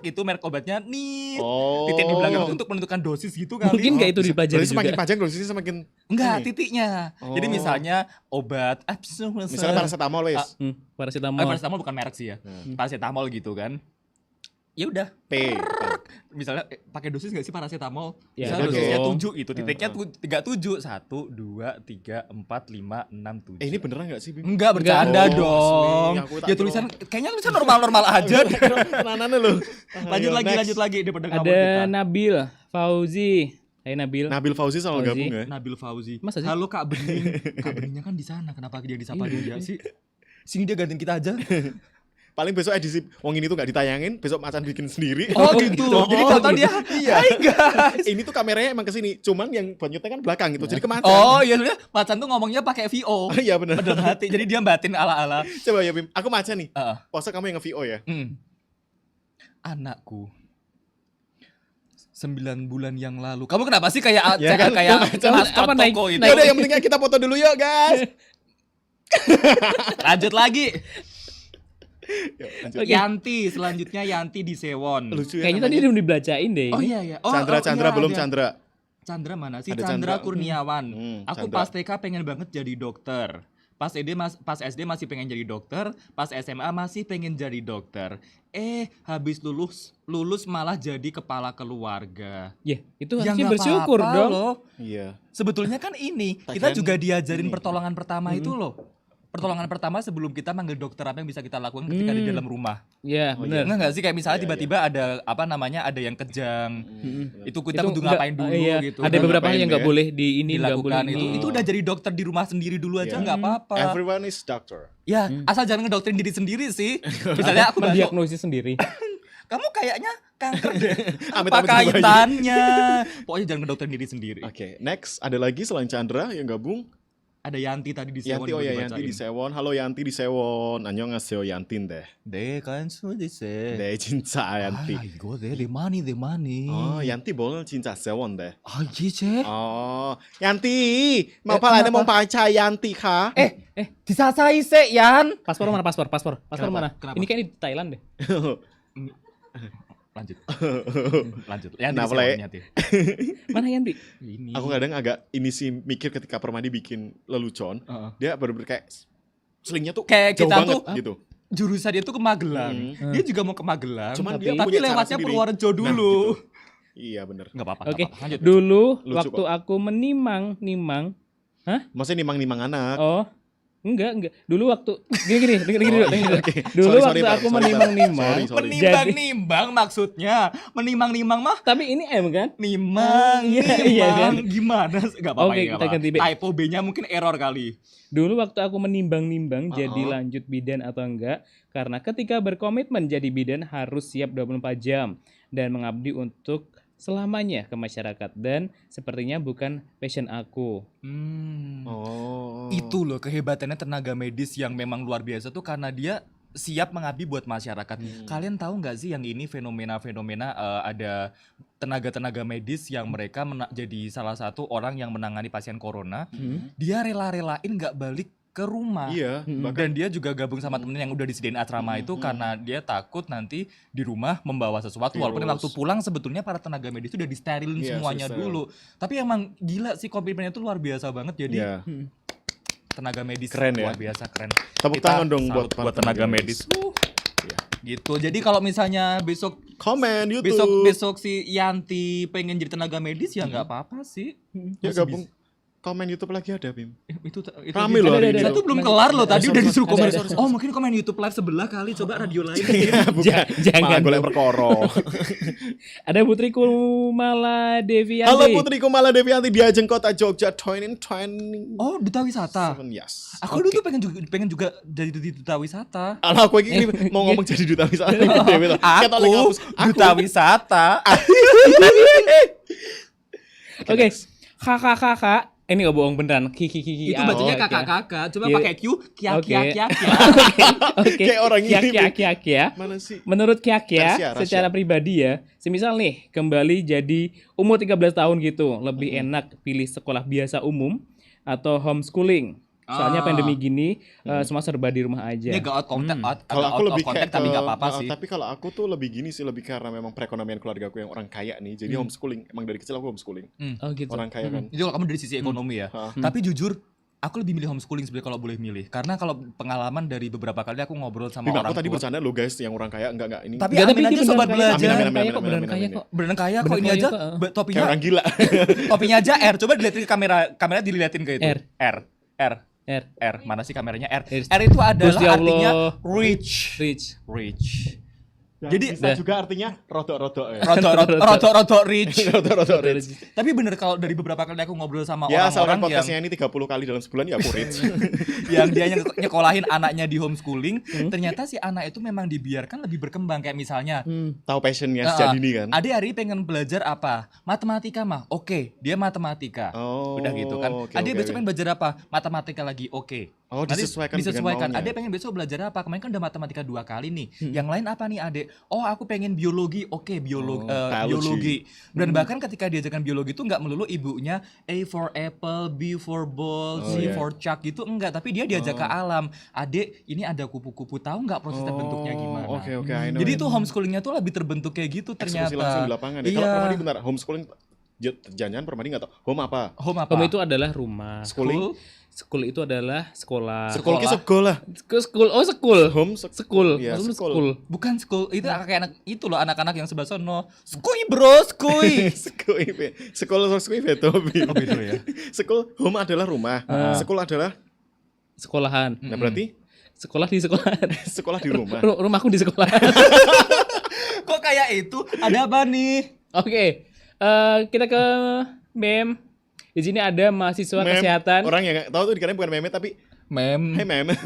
itu merek obatnya nit. Oh. Titik di belakang itu untuk menentukan dosis gitu kali. Mungkin nggak itu dipelajari Berarti semakin juga. panjang dosisnya semakin Enggak, ini. titiknya. Jadi Oh. misalnya obat Misalnya paracetamol wes. Paracetamol. paracetamol bukan merek sih ya. Paracetamol gitu kan. Ya udah, P. misalnya pakai dosis nggak sih paracetamol? Ya, Misalnya ada dosisnya dong. 7 gitu, titiknya 37, 1, 2, 3, 4, 5, 6, 7. Ini beneran gak sih, Bim? Enggak bercanda Oh, dong. asli. Aku tak Ya tahu. tulisan kayaknya tulisan normal-normal aja. Tenanannya loh. lanjut lagi daripada ngawur Ada kita. Nabil Fauzi. Hai Nabil. Nabil Fauzi selalu Fauzi. gabung ya. Nabil Fauzi. Masa sih? Halo Kak Bening. Kak Beningnya kan di sana. Kenapa dia disapa dia sih? Sini dia gantiin kita aja. Paling besok edisi wong ini tuh gak ditayangin, besok Macan bikin sendiri. Oh gitu. Jadi tonton dia. Iya. Hai guys. Ini tuh kameranya emang kesini, cuman yang banyutnya kan belakang gitu. Jadi ke Macan. Oh iya sudah. Macan tuh ngomongnya pakai VO. Iya benar. Bener hati. Jadi dia batin ala-ala. Coba ya Bim, aku Macan nih. Heeh. Pose kamu yang nge-VO ya. Anakku 9 bulan yang lalu. Kamu kenapa sih kayak Ya kan? kayak Kamu maskot apa naik- toko itu? Ya udah yang pentingnya kita foto dulu yuk guys. Lanjut lagi. Yuk, lanjut. Oke. Yanti, selanjutnya Yanti di Sewon. Lucu ya. Kayaknya tadi namanya. belum dibacain deh. Oh ini. iya ya. Oh, Chandra iya, belum ada. Chandra. Chandra mana sih? Ada Chandra Chandra. Kurniawan. Aku Chandra. pas TK pengen banget jadi dokter. Pas SD masih pengen jadi dokter, pas SMA masih pengen jadi dokter. Habis lulus malah jadi kepala keluarga. Ya, itu Ya harusnya nggak bersyukur apa-apa dong. loh. Iya. Sebetulnya kan ini Tak kita kirain juga diajarin ini. pertolongan pertama itu loh. Pertolongan pertama sebelum kita manggil dokter, apa yang bisa kita lakukan ketika di dalam rumah. Ya, Oh, benar. Enggak sih kayak misalnya Iya, tiba-tiba ada apa namanya, ada yang kejang. Itu kita kudu nggak- ngapain dulu iya, gitu. Ada Nggak beberapa hal ngapain yang nggak ya. boleh di ini, nggak boleh dilakukan ini. itu udah jadi dokter di rumah sendiri dulu aja Iya. nggak apa-apa. Everyone is doctor. Ya, asal jangan ngedoktrin diri sendiri sih. Misalnya aku batuk, mendiagnosis sendiri. kamu kayaknya kanker deh. Amit-amit Apa sama bayi. kaitannya? Pokoknya jangan ngedoktrin diri sendiri. Oke, next ada lagi selain Chandra yang gabung. Ada Yanti tadi di Sewon. Yanti, oh ya udah Yanti di dibacain. Sewon. Halo Yanti di Sewon. Annyeonghaseyo Yantin deh. Deh kan sudah sih. Deh cinta Yanti. Go deh, the money. Oh, Yanti boleh cinta Sewon deh. Ah, iya, Cek. Oh, Yanti, mau apa? Ada mau baca Yanti kah? Disasai sih, Yan. Paspor mana? Paspor Kenapa? mana? Kenapa? Ini kayak di Thailand deh. Lanjut. Lanjut. Yanti Kenapa, di Sewon, Le? Yanti. Mana Yanti? Ini. Aku kadang agak ini sih mikir ketika Permadi bikin lelucon, Heeh. dia bener-bener kayak selingnya tuh Kayak jauh kita banget tuh gitu. jurusan dia tuh ke Magelang. Dia juga mau ke Magelang. Cuman tapi dia punya cara lewatnya sendiri. Purworejo dulu. Nah, gitu. Iya bener. Enggak apa-apa. Oke, nggak apa-apa. Lanjut. dulu Lucu waktu kok. aku menimang, Maksudnya nimang-nimang anak. oh, enggak. Dulu waktu gini, dengerin dulu. Oke. Dulu Sorry, waktu Bang. aku Sorry, Bang. menimang-nimang. Sorry. Menimbang-nimbang maksudnya. Menimang-nimang mah Tapi ini M kan? nimang, Iya kan? Gimana? Enggak apa-apa. Oke, ini nggak kita apa-apa. ganti B. Typo B-nya mungkin error kali. Dulu waktu aku menimbang-nimbang jadi Uh-uh. lanjut bidan atau enggak, karena ketika berkomitmen jadi bidan harus siap 24 jam dan mengabdi untuk selamanya ke masyarakat dan sepertinya bukan passion aku. Oh. Itu loh kehebatannya tenaga medis yang memang luar biasa tuh, karena dia siap mengabdi buat masyarakat. Kalian tahu nggak sih yang ini fenomena-fenomena ada tenaga-tenaga medis yang mereka jadi salah satu orang yang menangani pasien corona. Dia rela-relain nggak balik ke rumah. Iya, bahkan Dan dia juga gabung sama temennya yang udah disediain asrama itu karena dia takut nanti di rumah membawa sesuatu. Walaupun Virus. waktu pulang sebetulnya para tenaga medis itu udah disterilin Iya, semuanya steril. dulu. Tapi emang gila sih komitmennya itu luar biasa banget. Jadi Iya. tenaga medis Keren ya. luar biasa keren. Tepuk Kita tangan dong salut buat para tenaga tenaga medis. Iya. Gitu. Jadi kalau misalnya besok Komen YouTube. besok si Yanti pengen jadi tenaga medis ya nggak apa-apa sih. Ya Masih gabung. Komen YouTube lagi ada, Bim. Itu Rame loh hari ini. Saya tuh belum kelar loh tadi udah disuruh komen. Sorry, Oh mungkin komen YouTube live sebelah kali, coba radio lain. Jangan golek dong. perkara. Ada Putri Kumala Devianti. Halo Putri Kumala Devianti di Ajeng Kota Jogja 2020. Oh duta wisata. Yes. Aku dulu tuh pengen juga jadi duta wisata. Alah aku ini mau ngomong jadi duta wisata. Dewi loh. Ketok lagi Aku ngapus. duta wisata. Oke. Kakak. Ini gak bohong beneran. Kiki. Itu bacanya oke. kakak-kakak. Coba Iya. pakai Q. Kia Oke. kia kia kia. Oke. Kayak orang ini, Kia. Mana sih? Menurut Kyak ya, Rahasia. secara pribadi ya, semisal nih kembali jadi umur 13 tahun gitu, lebih enak pilih sekolah biasa umum atau homeschooling. Soalnya pandemi gini semua serba di rumah aja. Ini gak out content, Kalau aku lebih content kayak tapi gak apa-apa sih. Tapi kalau aku tuh lebih gini sih, lebih karena memang perekonomian keluarga aku yang orang kaya nih. Jadi homeschooling. Emang dari kecil aku homeschooling. Oh gitu. Orang kaya kan. Itu kalau kamu dari sisi ekonomi ya. Tapi jujur, aku lebih milih homeschooling sebenarnya kalau boleh milih. Karena kalau pengalaman dari beberapa kali aku ngobrol sama Bim, orang aku tadi tua. bercanda loh guys, yang orang kaya enggak ini. Tapi Nggak, amin ini aja beneran sobat kaya. belajar. Amin, Beneran kaya kok, amin, beneran amin, kaya amin. kok. Beneran kaya kok Beneran ini kaya aja. kok, kayak Topinya orang gila. topinya aja R. Coba dilihatin kamera dilihatin ke itu. R. R. Mana sih kameranya R? R. R itu adalah Gusti Allah. artinya rich. Rich. Jadi Jadi bisa juga artinya rodok-rodok ya. Rodok rich. Rodok-rodok rich. Tapi bener kalau dari beberapa kali aku ngobrol sama Ya, asalkan orang-orang yang podcastnya ini 30 kali dalam sebulan ya aku rich. yang dia nyekolahin anaknya di homeschooling, ternyata si anak itu memang dibiarkan lebih berkembang kayak misalnya Tahu passionnya sejak dini kan. Adik hari ini pengen belajar apa? Matematika mah. Oke, dia matematika. Oh, Udah gitu kan. oke, Adik oke, besok oke. pengen belajar apa? Matematika lagi. Oke. Oh, Nanti disesuaikan dengan disesuaikan. maunya. Adik pengen besok belajar apa? Kemarin kan udah matematika 2 kali nih. Yang lain apa nih, Adik? Oh, aku pengen biologi. Oke, biology. biologi. Dan bahkan ketika diajarkan biologi itu nggak melulu ibunya A for apple, B for ball, Oh, C iya. for chalk gitu enggak, tapi dia diajak ke alam. Adik, ini ada kupu-kupu, tahu nggak proses terbentuknya gimana? Oke, I know. Jadi itu homeschoolingnya tuh lebih terbentuk kayak gitu ternyata. Eksekusi langsung di lapangan. Ya. Iya. Kalau Permadi bentar, homeschooling jangan Permadi nggak tahu. Home apa? Home apa? Home itu adalah rumah. Schooling? School itu adalah sekolah. Sekolah ki sekolah. School. Oh, school. Home School. Iya, Maksudnya school. school. Bukan school, itu kayak anak itu loh anak-anak yang sebelah sono. Skui bro, skui. Sekolah beto. Oh, beda ya. Sekolah home adalah rumah. Sekolah adalah Sekolahan. nah berarti Sekolah di sekolahan. sekolah di rumah. Rumahku di sekolahan. Kok kayak itu? Ada apa nih? Oke. Kita ke meme. Di sini ada mahasiswa Mem, kesehatan. orang yang nggak tahu tuh dikirain bukan meme tapi Mem. hey meme.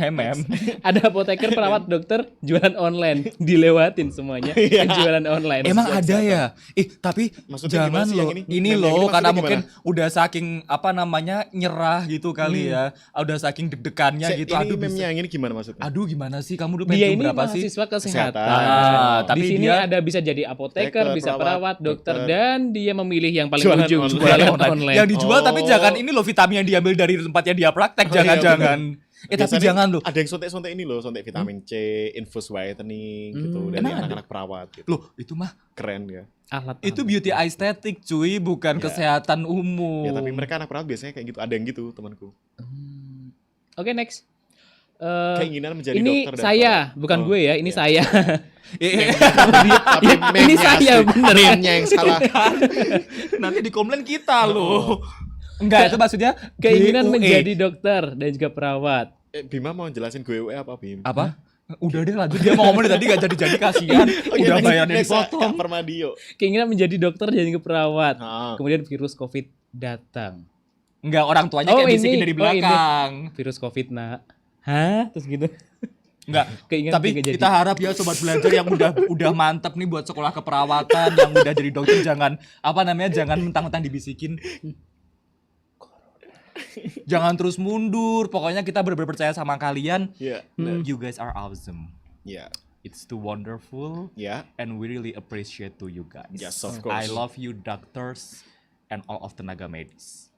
Mem. Ada apoteker, perawat, dokter, jualan online. Dilewatin semuanya. Iya. Jualan online. Emang ada ya? Tapi Maksudnya jangan gimana sih loh. yang ini? Ini Mem yang loh ini karena maksudnya mungkin udah saking apa namanya nyerah gitu kali ya. Udah saking deg-degannya gitu. Ini Aduh meme bisa. yang ini gimana maksudnya? Aduh gimana sih? Kamu dulu Dia pengen ini berapa sih? mahasiswa kesehatan. Kesehatan. Di Tapi sini dia- ada bisa jadi apoteker, Apoteker, bisa perawat, perawat, dokter, dokter. dan dia memilih yang paling Jualan ujung, online. jualan Online. online. Yang dijual tapi Oh. jangan ini loh vitamin yang diambil dari tempatnya dia praktek. Oh, iya, Jangan-jangan. Tapi Biasanya jangan loh. Ada yang sontek-sontek ini loh, sontek vitamin C, infus whitening gitu dari Emang ada? anak-anak perawat gitu. Loh, itu mah Keren ya. Alat itu beauty aesthetic cuy, bukan Ya. kesehatan umum. Ya tapi mereka anak perawat biasanya kayak gitu. Ada yang gitu temanku. Oke, next. Keinginan menjadi Ini dokter dan saya, perawat. bukan Oh, gue ya, ini iya. saya. Tapi Ya, meme-nya ini saya, asli. bener. Meme-nya yang salah. Nanti dikomplain kita loh. Enggak, itu maksudnya Keinginan GUE. menjadi dokter dan juga perawat. Bima mau jelasin GUE apa Bim? apa? Udah deh lanjut, dia mau ngomong dari tadi gak jadi kasihan. Oke, Udah next, bayarannya next, dipotong. Kak Permadio. Keinginan menjadi dokter dan juga perawat. Ah. Kemudian virus COVID datang. Enggak, orang tuanya Oh, kayak bisikin ini. dari Oh, ini. belakang. Virus COVID, nak. Hah? Terus gitu. Enggak. Keinginan Tapi pengen jadi. kita harap ya sobat belajar yang udah mantep nih buat sekolah keperawatan, yang udah jadi dokter jangan jangan mentang-mentang dibisikin. Jangan terus mundur. Pokoknya kita benar-benar percaya sama kalian. Iya. You guys are awesome. Iya. It's too wonderful. Ya. And we really appreciate to you guys. Yes, of course. I love you doctors and all of tenaga medis.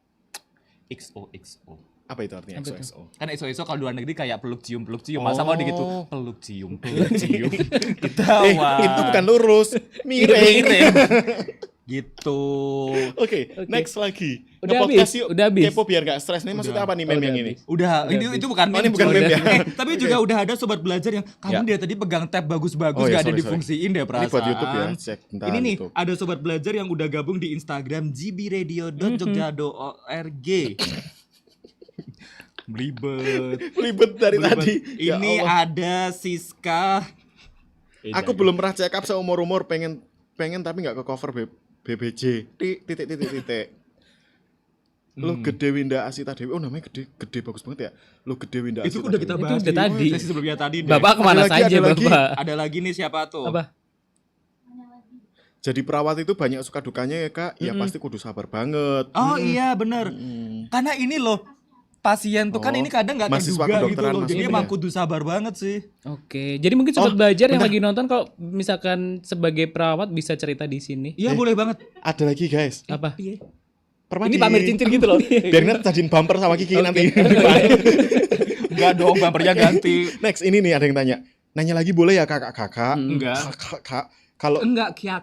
XOXO. Apa itu artinya Apa tuh? XOXO? Kan EXO kalau luar negeri kayak peluk cium. Oh. Masa mau gitu peluk cium. Eh, itu bukan lurus, miring. Gitu. Oke, next lagi. Udah Nge-podcast habis, yuk. udah habis. Kepo biar gak stres nih. Maksudnya apa nih meme Udah yang habis. ini? Udah, Udah itu bukan Oh, ini meme. bukan coy. meme ya? Tapi juga udah ada sobat belajar yang kamu dia tadi pegang tab bagus-bagus Oh, ya, gak ada sorry, difungsiin deh perasaan. Ini buat YouTube ya, cek bentar Ini nih, YouTube. ada sobat belajar yang udah gabung di Instagram gbradio.jogja.org. Belibet. Ribet dari tadi. Ya Ini Allah. ada Siska. Aku belum pernah check up seumur-umur pengen tapi nggak ke cover BBJ. Titik. Lo gede Winda Asita Dewi. Oh namanya gede bagus banget ya. Lo gede Winda Asita Itu udah kita Dewi. bahas Itu udah tadi. di sesi sebelumnya tadi deh. Bapak kemana Ada lagi, saja ada lagi. Bapak? Ada lagi nih siapa tuh? Apa? Jadi perawat itu banyak suka dukanya ya kak. Ya pasti kudu sabar banget. Oh iya bener. Karena ini loh pasien tuh kan Oh, ini kadang nggak mahasiswa terduga gitu kedokteran loh. Jadi maksudnya emang ya? kudu sabar banget sih. Oke, jadi mungkin sobat Oh, belajar yang bentar. lagi nonton kalau misalkan sebagai perawat bisa cerita di sini. Iya boleh banget. Ada lagi guys. Apa? Permadi. Ini pamer cincin gitu loh. Biar nanti jadiin bumper sama Kiki nanti. Enggak dong, bumpernya ganti. Next ini nih ada yang tanya. Nanya lagi boleh ya kakak-kakak? Enggak. Kakak. Kalau Enggak, kia.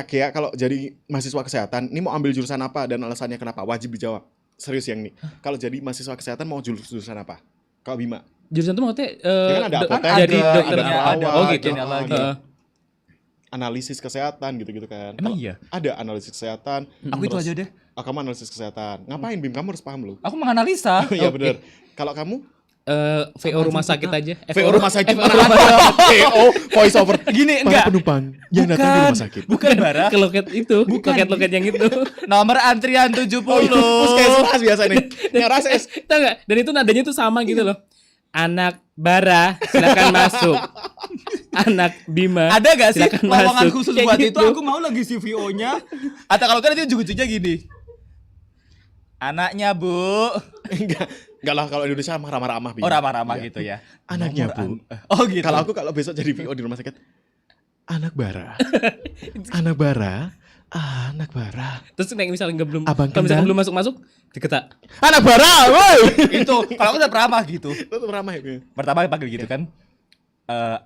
Kia kalau jadi mahasiswa kesehatan, ini mau ambil jurusan apa dan alasannya kenapa? Wajib dijawab. Serius yang nih. Kalau jadi mahasiswa kesehatan mau jurusan apa? Kalau Bima. Jurusan itu maksudnya Ya kan ada apoteker, jadi dokter. ada perawat, Oh gitu. ada lagi. Heeh. Analisis kesehatan gitu-gitu kan. Emang Kalau iya? Ada analisis kesehatan. Aku itu aja deh. Kamu analisis kesehatan. Ngapain Bim? Kamu harus paham loh. Aku menganalisa. Iya benar. Kalau kamu VO rumah sakit aja. VO rumah sakit. FO rumah VO voice over. Gini, Para enggak. penumpang yang datang di rumah sakit. Bukan Bara. ke loket itu, loket-loket yang itu. Nomor antrian 70. Oh iya, puskesmas biasa nih. Yang rases. Tahu nggak? Dan itu nadanya tuh sama gitu loh. Anak Bara, silakan masuk. Anak Bima. Ada gak sih silakan lowongan masuk. khusus Kayak buat gitu. itu? Aku mau lagi CVO-nya. Atau kalau kan itu ujung-ujungnya gini. Anaknya Bu. Enggak lah kalau Indonesia ramah-ramah Bim. Oh ramah-ramah Iya. gitu ya. Anaknya Nomor Bu. Oh gitu. Kalau besok jadi VO di rumah sakit, anak bara, anak bara, anak bara, Terus nek misalnya nggak belum, Abang kalau misalnya Kendang. belum masuk diketak. anak bara, woi. itu kalau aku udah ramah gitu. Itu tuh ramah ya. Pertama panggil gitu kan.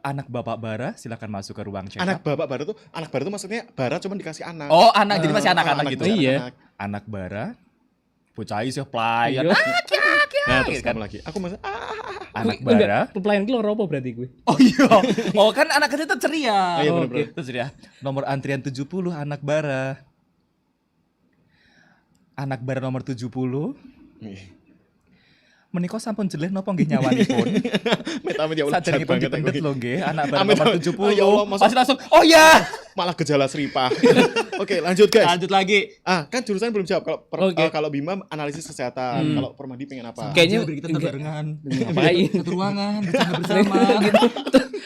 Anak Bapak Bara silakan masuk ke ruang check up. Anak bara tuh maksudnya bara cuma dikasih anak. Oh, anak jadi masih anak-anak gitu. masih Iya. anak. Anak Bara pucai sih pelayan. Iya. Nah, terus gitu kan. kamu lagi. Aku masih Anak Enggak, Bara. pelayan itu apa berarti gue? Oh iya. Oh kan anak kecil itu ceria. Iya, Oh, bener-bener. oke. Terus ya. Nomor antrian 70 anak Bara. Anak Bara nomor 70. Menika sampun jeleh napa nggih nyawanipun? Amit-amit ya Allah jahat Saderengipun banget dipendet aku. lho nggih, anak Bara Amit, nomor amit. 70. Ya Allah, masa- Pasti langsung, "Oh ya." Malah gejala seripah. Oke, lanjut guys. Lanjut lagi. Kan jurusan belum jawab. Kalau Oke. kalau Bima analisis kesehatan, kalau Permadi pengen apa? Kayaknya Biar kita enggak. barengan. Ngapain? Satu ruangan, bercanda bersama.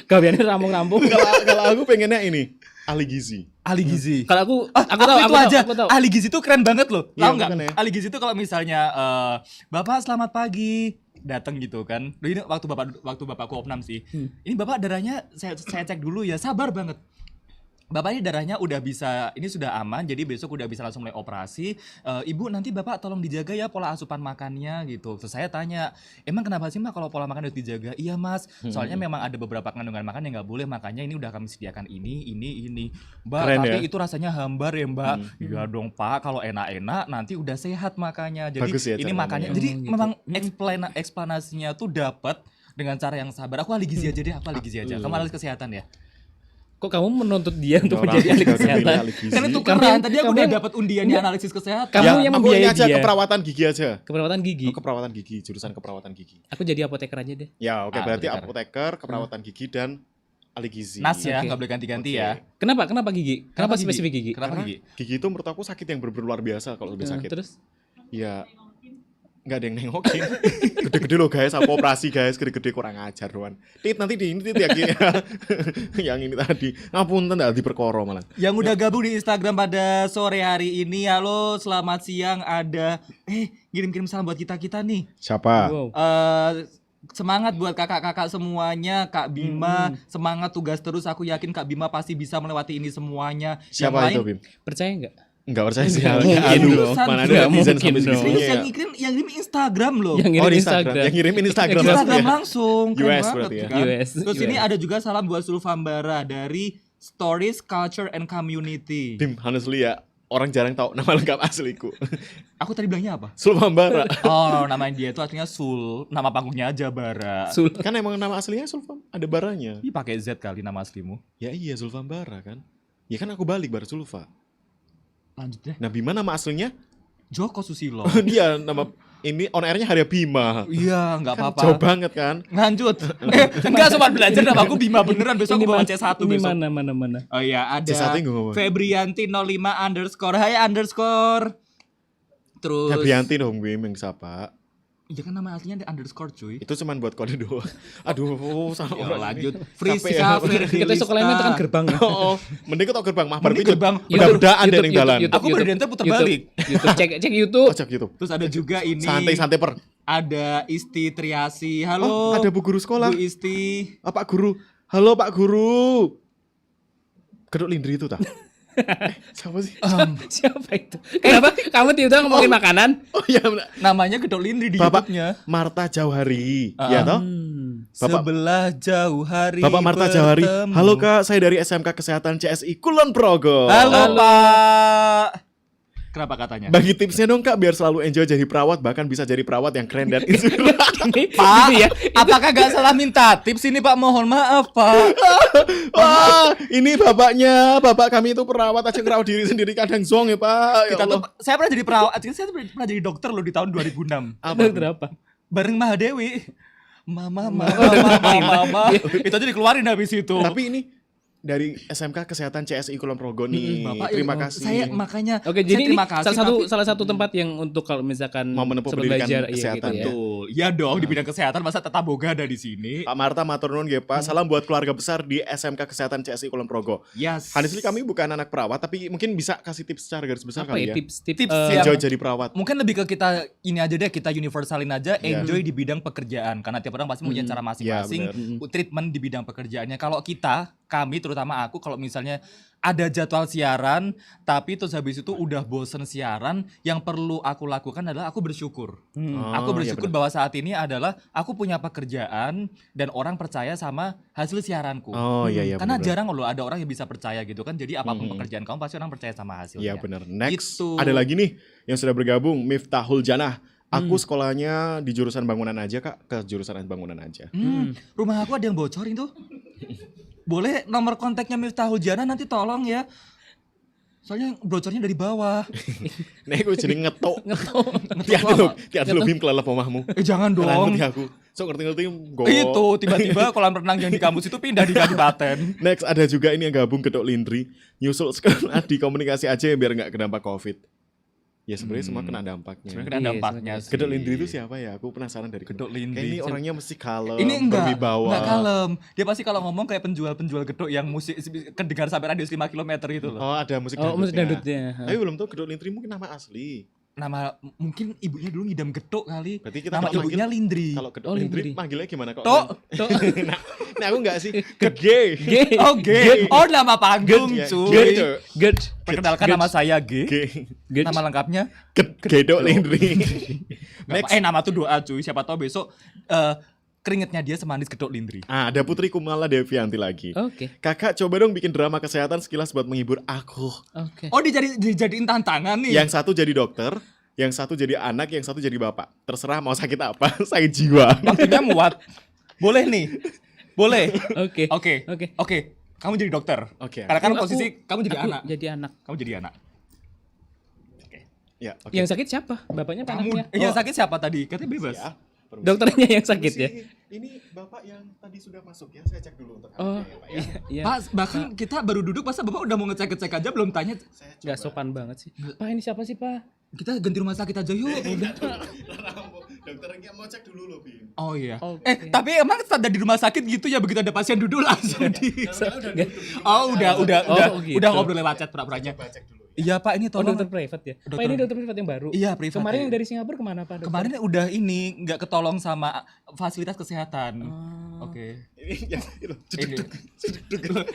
Gaweane rampung-rampung. Kalau aku pengennya ini ahli gizi. Ahli gizi. Kalau aku Aku tahu, itu aku tahu, aja. aku tahu. Ahli gizi itu keren banget loh. Iya, Tahu nggak? makanya. Ahli gizi itu kalau misalnya Bapak selamat pagi datang gitu kan. Loh, ini waktu bapakku opnam sih. Ini Bapak darahnya saya cek dulu ya. Sabar banget. Bapak ini darahnya udah bisa, ini sudah aman, jadi besok udah bisa langsung mulai operasi. Ibu nanti Bapak tolong dijaga ya pola asupan makannya gitu. Terus saya tanya, emang kenapa sih Mbak kalau pola makan harus dijaga? Iya Mas, soalnya memang ada beberapa kandungan makan yang nggak boleh, makanya ini udah kami sediakan ini. Mbak, Keren tapi ya? itu rasanya hambar ya Mbak. Iya dong Pak, kalau enak-enak nanti udah sehat makanya. Jadi Bagus ya ini cara makanya, ngomongnya. jadi Oh, gitu. memang eksplanasinya tuh dapat dengan cara yang sabar. Aku ahli gizi aja deh, aku ahli gizi aja. Kamu ahli kesehatan ya? Kok kamu menuntut dia untuk Orang menjadi ahli sudah kesehatan? milih ahli gizi. Kan itu Kamu keren. yang- Tadi aku kamu udah yang- dapat undiannya analisis kesehatan. Kamu yang aku membiayai ini aja dia. keperawatan gigi aja. Keperawatan gigi. Oh, keperawatan gigi, jurusan keperawatan gigi. Aku jadi apoteker aja deh. Ya, oke berarti apoteker. apoteker, keperawatan gigi dan ahli gizi. Nas ya, Oke. nggak boleh ganti-ganti Oke. ya. Kenapa gigi? Kenapa spesifik gigi? Kenapa Karena gigi? gigi itu menurut aku sakit yang benar-benar luar biasa kalau udah Nah, sakit. terus Ya nggak ada yang nengokin. Gede-gede loh guys, apa operasi guys, gede-gede kurang ajar doan. Nanti di ini ya Ki. Yang ini tadi. Ngapunten dah diperkoro malah. Yang udah gabung di Instagram pada sore hari ini, halo selamat siang, ada kirim-kirim salam buat kita nih. Siapa? wow. Semangat buat kakak-kakak semuanya, Kak Bima, semangat tugas terus. Aku yakin Kak Bima pasti bisa melewati ini semuanya. Siapa Yang itu lain, Bim? Percaya nggak? Enggak percaya sih. Nggak mungkin Aduh, dong. mana ada Nggak netizen mungkin sampai dong. segitunya ya. yang ngirim Instagram loh. Yang Oh, ngirim di Instagram. Yang ngirim Instagram Instagram langsung ya. langsung. Keren US banget, berarti ya. kan? US. Terus ini ada juga salam buat Sulfambara dari Stories, Culture, and Community. Tim, honestly ya, orang jarang tahu nama lengkap asliku. Aku tadi bilangnya apa? Sulfambara. Oh, namanya dia itu artinya Sul, nama panggungnya aja Bara. Sul. Kan emang nama aslinya Sulfam, ada baranya. Ih, pakai Z kali nama aslimu. Ya iya, Sulfambara kan. Ya kan aku balik baru Sulfa. Lanjut deh. Nah, Bima nama aslinya? Joko Susilo. Dia nama ini on airnya Harya Bima. Iya, nggak Kan apa-apa. jauh banget kan. Lanjut. Enggak, sobat belajar nama aku Bima beneran, besok aku bawa C1 ini besok. mana. Oh iya, ada C1 yang ngomong. Febrianti 05_ hai underscore. Terus Febrianti dong, Bim, yang siapa? iya kan nama aslinya ada underscore cuy. Itu cuman buat kode doang. Aduh, sama Ya, orang lanjut. ini. Friska Capek ya. Ferdilista. Kita sekolahnya tekan gerbang. Oh, mending kok gerbang mah Mending gerbang. Udah bedaan deh ning dalan. Aku berdiri puter balik. YouTube, cek YouTube. Ojek gitu. Terus ada juga ini. Santai-santai per. Ada Isti Triasi. Oh, Halo. ada Bu Guru sekolah. Bu Isti. Ah, Pak Guru. Halo Pak Guru. Kedok Lindri itu tah? Siapa sih? Siapa itu? Kenapa kamu tiba-tiba ngomongin makanan? Oh iya, benar. Namanya Gedok Lindri di Bapak YouTube-nya. Marta Jauhari. Ya toh? Bapak Sebelah jauh hari Bapak Marta Jauhari. bertemu. Halo Kak, saya dari SMK Kesehatan CSI Kulon Progo. Halo Pak. Kenapa katanya? Bagi tipsnya dong Kak, biar selalu enjoy jadi perawat, bahkan bisa jadi perawat yang keren dan inspiratif. Pak, Gitu ya. apakah gak salah minta tips ini Pak? Mohon maaf Pak. Wah, ini bapaknya, bapak kami itu perawat aja ngerawat diri sendiri kadang zong ya Pak. Ya Kita Allah. tuh, saya pernah jadi perawat, saya pernah jadi dokter loh di tahun 2006. Apa? Dokter apa? Bareng Mahadewi. Mama. Itu aja dikeluarin habis itu. Tapi ini dari SMK Kesehatan CSI Kulon Progo nih. Bapak, Terima kasih. Saya makanya Oke, saya jadi ini terima kasih, tapi- salah satu tempat yang untuk kalau misalkan Mau menempuh sobat pendidikan belajar, kesehatan. gitu ya. Betul. Iya dong, di bidang kesehatan masa tetap boga ada di sini. Pak Marta matur nuwun nggih Pak. Salam buat keluarga besar di SMK Kesehatan CSI Kulon Progo. Yes. Honestly kami bukan anak perawat, tapi mungkin bisa kasih tips secara garis besar Apa kali ya ya. tips Tips eh, yang- Enjoy jadi perawat. Mungkin lebih ke kita ini aja deh, kita universalin aja, Iya. enjoy di bidang pekerjaan karena tiap orang pasti punya cara masing-masing Iya, treatment di bidang pekerjaannya. Kalau kami terutama aku kalau misalnya ada jadwal siaran tapi terus habis itu udah bosen siaran, yang perlu aku lakukan adalah aku bersyukur. Aku Oh, bersyukur iya bahwa saat ini adalah aku punya pekerjaan dan orang percaya sama hasil siaranku. Oh iya iya. Karena bener-bener. jarang loh ada orang yang bisa percaya gitu kan. Jadi apapun pekerjaan kamu pasti orang percaya sama hasilnya. Iya benar. Next Gitu. ada lagi nih yang sudah bergabung, Miftahul Janah. Aku sekolahnya di jurusan bangunan aja Kak, ke jurusan bangunan aja. Rumah aku ada yang bocorin tuh. Boleh nomor kontaknya Miftahul Jana nanti tolong ya. Soalnya bocornya dari bawah. Nek aku jadi ngetok. ngetok. Tiap lu bim kelelep omahmu. Jangan dong. Ngerti aku. So ngerti-ngerti go. Itu tiba-tiba kolam renang yang di kampus itu pindah di Kabupaten. Next ada juga ini yang gabung Gedok Lindri. Nyusul sekolah di komunikasi aja biar nggak kedampak Covid. Ya sebenarnya semua kena dampaknya. Sebenarnya kena Iya, dampaknya sih. Gedok Lindri itu siapa ya? Aku penasaran dari Gedok Kayak Lindri. ini orangnya mesti kalem, Ini enggak berwibawa. kalem. Dia pasti kalau ngomong kayak penjual-penjual gedok yang musik kedengar sampai radius 5 km itu loh. Oh ada musik Oh, musik dangdutnya. Tapi belum tahu Gedok Lindri mungkin nama asli. Nama mungkin ibunya dulu ngidam gedok kali. Berarti kita Nama kalau ibunya Lindri. Kalau Gedok Oh, Lindri Lindri. manggilnya gimana kok? Tok. Nah aku enggak sih. Gede. G. Oh, G. Oh, nama panggung, Ged, ya. cuy. Ged. Good. Perkenalkan nama saya G. Good. Nama lengkapnya Gedok Lindri. Next. Nama tuh doa cuy. Siapa tahu besok keringetnya dia semanis gedok Lindri. Ah, ada Putri Kumala Devianti lagi. Oke. Kakak coba dong bikin drama kesehatan sekilas buat menghibur aku. Oke. Oh, dijadiin tantangan nih. Yang satu jadi dokter, yang satu jadi anak, yang satu jadi bapak. Terserah mau sakit apa, sakit jiwa. Waktunya muat. Boleh nih. Boleh. Oke. Oke. Kamu jadi dokter. Oke. Karena kan Aku- posisi kamu jadi aku anak. Jadi anak. Kamu jadi anak. Ya, oke. Yang sakit siapa? Bapaknya apa Kamu anaknya? yang sakit siapa tadi? Katanya bebas. Ya, permisi. Dokternya yang sakit ya. Ini bapak yang tadi sudah masuk ya, saya cek dulu untuk Oh, anaknya ya, Pak ya. iya. Pak, bahkan kita baru duduk masa Bapak udah mau ngecek-ngecek aja belum tanya. Saya Gak sopan banget sih. Pak ini siapa sih Pak? Kita ganti rumah sakit aja yuk. Dokter yang mau cek dulu loh, Bim. Oh iya. Oke. Tapi emang standar di rumah sakit gitu ya, begitu ada pasien duduk langsung di. Nggak. Oh, udah Oh, gitu. udah ngobrol lewat chat pura-puranya. Coba cek dulu ya. Iya Pak, ini Oh, tolong. dokter private ya. Pak, Dokter- ini dokter private yang baru. Iya, privat. Kemarin yang dari Singapura kemana Pak? Dokter? Kemarin udah ini nggak ketolong sama fasilitas kesehatan. Oh. Oke. Ini yang itu. Ini.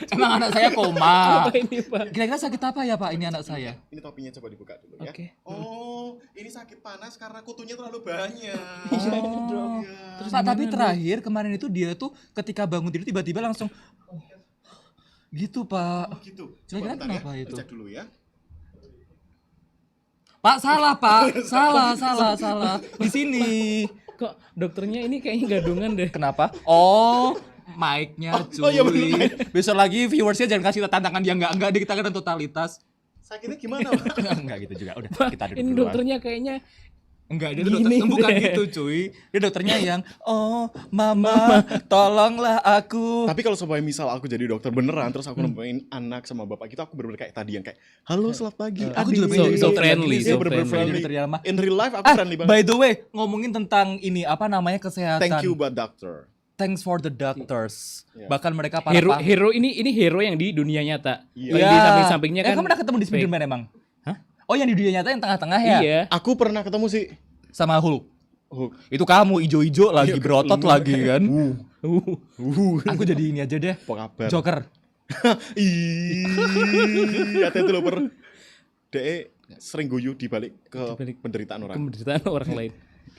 Emang anak saya koma. Apa ini Pak? Kira-kira sakit apa ya Pak ini anak saya? Ini topinya coba dibuka dulu ya. Oke. Oh, ini sakit panas karena kutunya terlalu banyak. Oh. Iya. Terus Pak, tapi terakhir kemarin itu dia tuh ketika bangun tidur tiba-tiba langsung gitu Pak. Oh gitu. Kira-kira Bentar kenapa ya. itu? Cek dulu ya. Pak salah Pak, salah di sini. Kok dokternya ini kayaknya gadungan deh. Kenapa? Oh, mic-nya cuy. oh iya bener. Besok lagi viewersnya jangan kasih tantangan yang enggak deh, kita kan totalitas. Sakitnya gimana, Pak? Enggak gitu juga. Udah, Pak, kita duduk ini duluan. dokternya kayaknya Enggak, dia Gini dokter bukan deh. gitu cuy. Dia dokternya yang oh mama tolonglah aku. Tapi kalau sampai misal aku jadi dokter beneran terus aku nemuin anak sama bapak kita, aku bener-bener kayak tadi yang kayak halo selamat pagi. Aku Adi." juga pengen jadi so dokter friendly, yang so Iya, gini. bener-bener friendly. friendly. Dokter yang lama. In real life aku friendly banget. By the way, ngomongin tentang ini apa namanya kesehatan. Thank you buat dokter. Thanks for the doctors. Iya. Bahkan mereka para hero ini hero yang di dunia nyata. Iya. Yang di samping-sampingnya kan. Kamu pernah ketemu di fake. Spiderman emang? Hah? Oh, yang di dunia nyata yang tengah-tengah ya? Iya. Aku pernah ketemu sih. Sama Hulk. Hulk. Itu kamu ijo-ijo lagi berotot lagi kan. Uh. Aku jadi ini aja deh. Apa kabar? Joker. Ih, hati-hati loh per. DE sering guyu di balik ke Dibalik penderitaan orang. Penderitaan orang lain.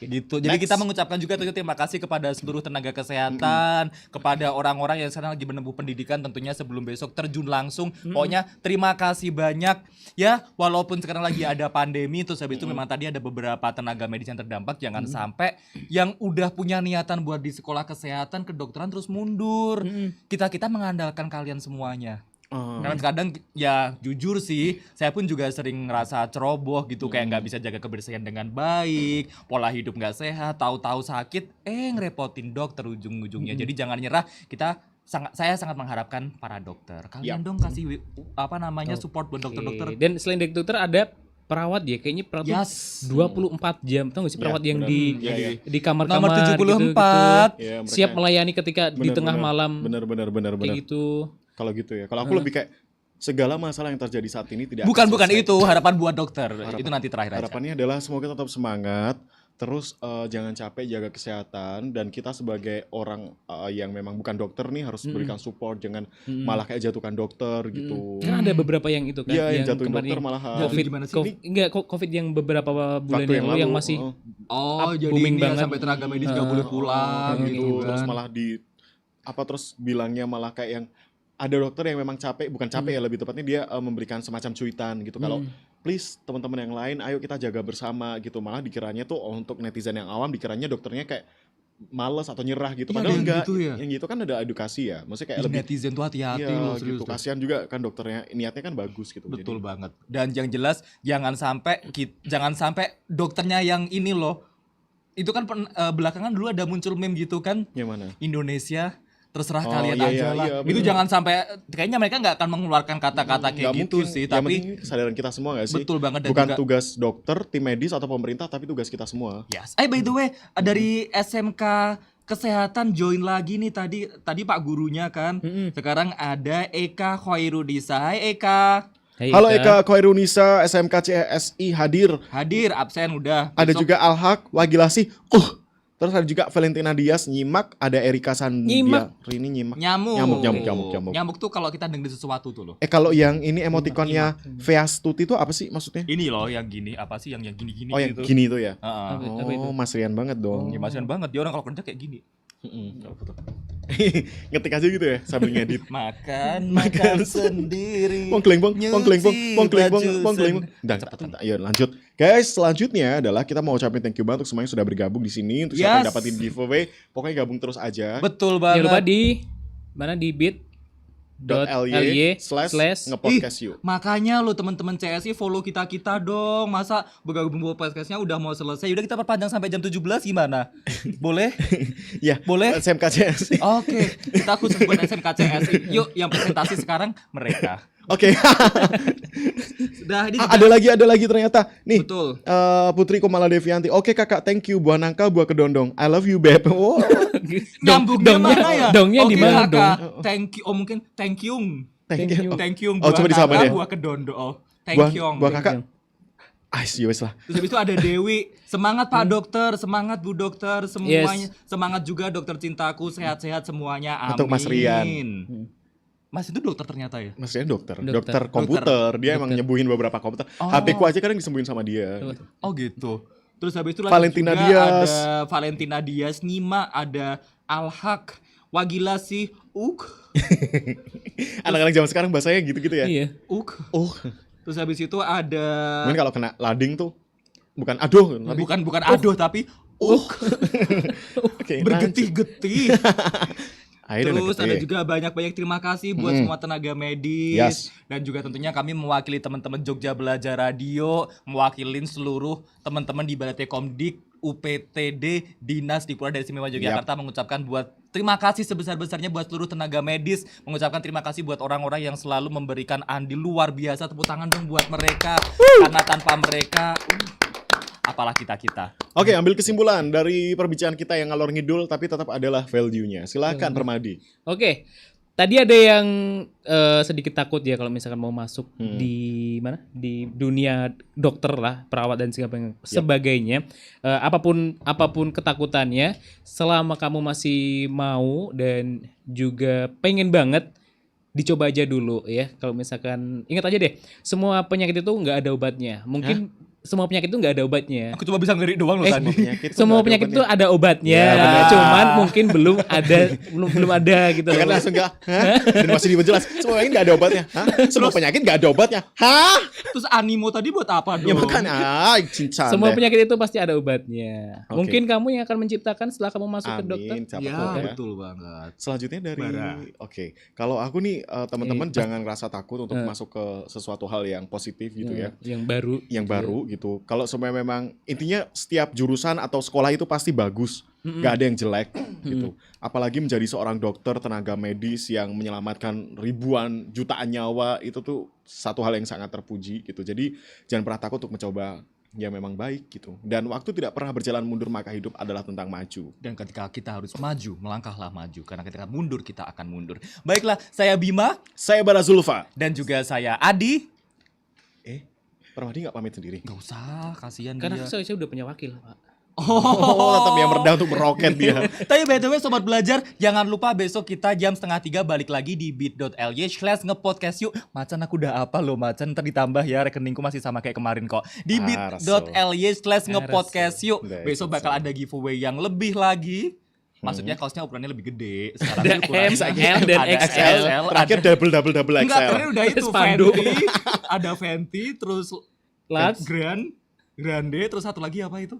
Gitu. Jadi Next. kita mengucapkan juga terima kasih kepada seluruh tenaga kesehatan, kepada orang-orang yang sekarang lagi menempuh pendidikan tentunya sebelum besok terjun langsung. Pokoknya terima kasih banyak ya, walaupun sekarang lagi ada pandemi terus habis itu memang tadi ada beberapa tenaga medis yang terdampak, jangan sampai yang udah punya niatan buat di sekolah kesehatan kedokteran terus mundur. Kita mengandalkan kalian semuanya. Karena kadang ya jujur sih, saya pun juga sering ngerasa ceroboh gitu, kayak nggak bisa jaga kebersihan dengan baik, pola hidup nggak sehat, tahu-tahu sakit, ngerepotin dokter ujung-ujungnya. Jadi jangan nyerah. Saya sangat mengharapkan para dokter. Kalian dong kasih apa namanya support buat dokter-dokter. Oke. Dan selain dari dokter ada perawat ya, kayaknya perawat tuh Yes. 24 jam. Tahu gak sih perawat Ya, yang benar. di Iya, iya. di kamar-kamar Nomor 74. gitu. Ya, mereka Siap melayani ketika di bener, tengah bener. malam Bener. kayak gitu. Kalau gitu ya. Kalau aku lebih kayak segala masalah yang terjadi saat ini tidak Bukan akan selesai. itu harapan buat dokter. Itu nanti terakhir aja. Harapannya adalah semoga tetap semangat. Terus jangan capek jaga kesehatan, dan kita sebagai orang yang memang bukan dokter nih harus berikan support, jangan malah kayak jatuhkan dokter gitu. Kan ada beberapa yang itu kan Iya, yang jatuhin kemarin dokter yang malah COVID, gimana sih? enggak COVID yang beberapa bulan waktu yang lalu yang masih Oh, jadi booming ini ya, banget. sampai tenaga medis nggak boleh pulang gitu. gitu Terus kan. malah terus bilangnya malah kayak yang ada dokter yang memang capek, bukan capek ya, lebih tepatnya dia memberikan semacam cuitan gitu. Kalau please teman-teman yang lain ayo kita jaga bersama gitu. Malah dikiranya tuh untuk netizen yang awam dikiranya dokternya kayak males atau nyerah gitu. Iya, Padahal ada yang enggak. gitu ya? Yang gitu kan ada edukasi ya. Maksudnya kayak Ih, lebih netizen tuh hati-hati iya, loh, serius gitu. tuh. Kasihan juga kan dokternya, niatnya kan bagus gitu. Betul Jadi, banget. Dan yang jelas jangan sampai dokternya yang ini loh. Itu kan belakangan dulu ada muncul meme gitu kan, yang mana? Indonesia terserah Oh, kalian iya, aja iya, lah. iya, Itu bener. jangan sampai, kayaknya mereka nggak akan mengeluarkan kata-kata kayak Nggak gitu mungkin. sih, Yang tapi penting kesadaran kita semua gak sih? betul banget. Dan Bukan juga, tugas dokter, tim medis atau pemerintah, tapi tugas kita semua. yes. By the way, dari SMK Kesehatan join lagi nih tadi Pak gurunya kan. Sekarang ada Eka Khairudisa. Hai Eka. Hai, Halo Eka Khairunisa, SMK CSI hadir. Hadir absen udah. Ada Besok- juga Alhaq Wagilasi. Terus ada juga Valentina Dias nyimak, ada Erika Sandia. Nyimak? Rini nyimak. Nyamuk. Nyamuk. Nyamuk tuh kalau kita dengerin sesuatu tuh loh. Kalau yang ini emotikonnya Veastuti itu apa sih maksudnya? Ini loh yang gini, apa sih yang gini-gini Oh yang gitu. gini tuh ya? Heeh. Apa itu? Oh Mas Rian banget dong. Ya masihan banget dia orang kalau kerja kayak gini. Ngetik aja gitu ya sambil ngedit. Makan sendiri. Pongkleng. Nyuci Ayo lanjut. Guys, selanjutnya adalah kita mau ucapin thank you banget untuk semua yang sudah bergabung di sini. Untuk siapa yang Yes. dapatin giveaway, pokoknya gabung terus aja. Betul Jangan lupa banget. di mana di bit.ly slash ngepodcast you. Makanya lo teman-teman CSI follow kita dong. Masa bergabung podcastnya udah mau selesai. Udah kita perpanjang sampai jam 17 gimana? Boleh? Ya, Boleh? SMKCS. Oke, kita khusus buat SMK CSI. Yuk, yang presentasi sekarang mereka. Oke. Sudah ini Ada lagi ternyata. Nih. betul. Putri Komala Devianti. Oke kakak, thank you. Buah nangka, buah kedondong. I love you, babe. Oh. Nyambungnya mana ya? Dongnya di Oke, mana Kak. dong? Thank you. Oh mungkin thank you. Thank you. Thank you. Oh, coba disamain ya. Buah kedondo. Oh. Taekyong. Gua kakak. Ya wes lah. Terus habis itu ada Dewi, semangat Pak Dokter, semangat Bu Dokter, semuanya. Semangat juga Dokter Cintaku, sehat-sehat semuanya. Amin. Untuk Mas Rian. Mas itu dokter ternyata ya? Mas Rian dokter komputer. Dia emang nyembuhin beberapa komputer. HP ku aja kadang disembuhin sama dia. Gitu. Oh gitu. Terus habis itu Valentina juga Diaz. ada Valentina Diaz, Nima, ada Alhaq, Wagilasi, Anak-anak zaman sekarang bahasanya gitu-gitu ya. Iya. Terus habis itu ada Mungkin kalau kena lading tuh bukan aduh, tapi bukan aduh tapi Oke, bergetih-getih. Terus ada juga juga banyak-banyak terima kasih buat semua tenaga medis. Yes. Dan juga tentunya kami mewakili teman-teman Jogja Belajar Radio, mewakilin seluruh teman-teman di Balai Komdik, UPTD, Dinas Dikpol dari Istimewa Yogyakarta mengucapkan terima kasih sebesar-besarnya buat seluruh tenaga medis, mengucapkan terima kasih buat orang-orang yang selalu memberikan andil luar biasa. Tepuk tangan dong buat mereka, karena tanpa mereka apalah kita. Oke, ambil kesimpulan dari perbincangan kita yang ngalor ngidul tapi tetap adalah value-nya. Silakan Permadi. Oke. Tadi ada yang sedikit takut ya kalau misalkan mau masuk di mana? Di dunia dokter lah, perawat dan sebagainya. Apapun ketakutannya, selama kamu masih mau dan juga pengen banget, dicoba aja dulu ya. Kalau misalkan ingat aja deh, semua penyakit itu nggak ada obatnya. Mungkin semua penyakit itu nggak ada obatnya. Aku cuma bisa ngelirik doang loh tadi. Semua penyakit itu ada obatnya, Ya, cuman mungkin belum ada gitu. Kan langsung enggak, dan masih diperjelas. Semua penyakit nggak ada obatnya. Semua penyakit nggak ada obatnya. Terus animo tadi buat apa dong? Ya makan cinta. Semua penyakit itu pasti ada obatnya. Oke. Mungkin kamu yang akan menciptakan setelah kamu masuk ke dokter. Siapa Ya, tahu ya. betul banget. Selanjutnya dari Bara. Oke. Kalau aku nih teman-teman jangan rasa takut untuk masuk ke sesuatu hal yang positif gitu ya. Yang baru. Yang baru gitu. Kalau semuanya memang intinya setiap jurusan atau sekolah itu pasti bagus. Gak ada yang jelek gitu. Apalagi menjadi seorang dokter tenaga medis yang menyelamatkan ribuan jutaan nyawa itu tuh satu hal yang sangat terpuji gitu. Jadi jangan pernah takut untuk mencoba yang memang baik gitu. Dan waktu tidak pernah berjalan mundur maka hidup adalah tentang maju. Dan ketika kita harus maju, melangkahlah maju. Karena ketika mundur, kita akan mundur. Baiklah, saya Bima. Saya Bara Zulfa. Dan juga saya Adi. Permadi gak pamit sendiri? Gak usah, kasihan Karena dia. saya udah punya wakil, Pak. Tetap yang merendah untuk meroket dia. Tapi BTW Sobat Belajar, jangan lupa besok kita jam 2:30 balik lagi di bit.ly/ngepodcast yuk. Macan aku udah apa loh Macan, ntar ditambah ya, rekeningku masih sama kayak kemarin kok. Di bit.ly/ngepodcast yuk. Besok bakal ada giveaway yang lebih lagi. Maksudnya kaosnya ukurannya lebih gede. Sekarang M, L, dan XL. Terakhir double Enggak, XL. terakhir udah itu Spanduk. Fenty. Ada Fenty, terus Lux. Grande, terus satu lagi apa itu?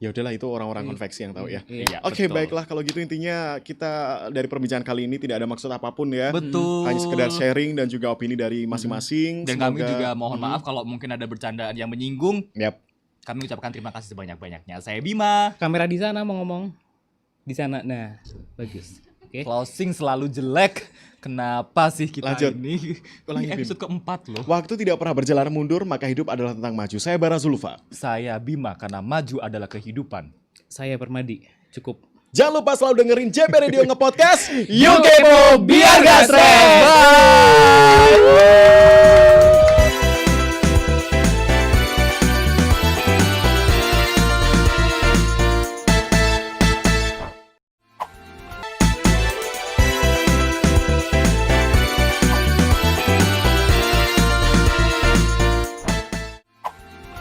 Ya udahlah itu orang-orang konveksi yang tahu ya. Iya, Oke, betul. baiklah kalau gitu intinya kita dari perbincangan kali ini tidak ada maksud apapun ya. Betul. Hanya sekedar sharing dan juga opini dari masing-masing. Dan kami juga mohon maaf kalau mungkin ada bercandaan yang menyinggung. Yap. Kami ucapkan terima kasih sebanyak-banyaknya. Saya Bima. Kamera di sana mau ngomong. Di sana. Nah, bagus. Oke. Closing selalu jelek. Kenapa sih kita Lanjut. ini? Ulangi, Ini Bim. episode keempat loh. Waktu tidak pernah berjalan mundur, maka hidup adalah tentang maju. Saya Bara Zulfa. Saya Bima karena maju adalah kehidupan. Saya Permadi. Cukup. Jangan lupa selalu dengerin JP Radio Ngepodcast. Yuk kepo biar gak stres. Bye.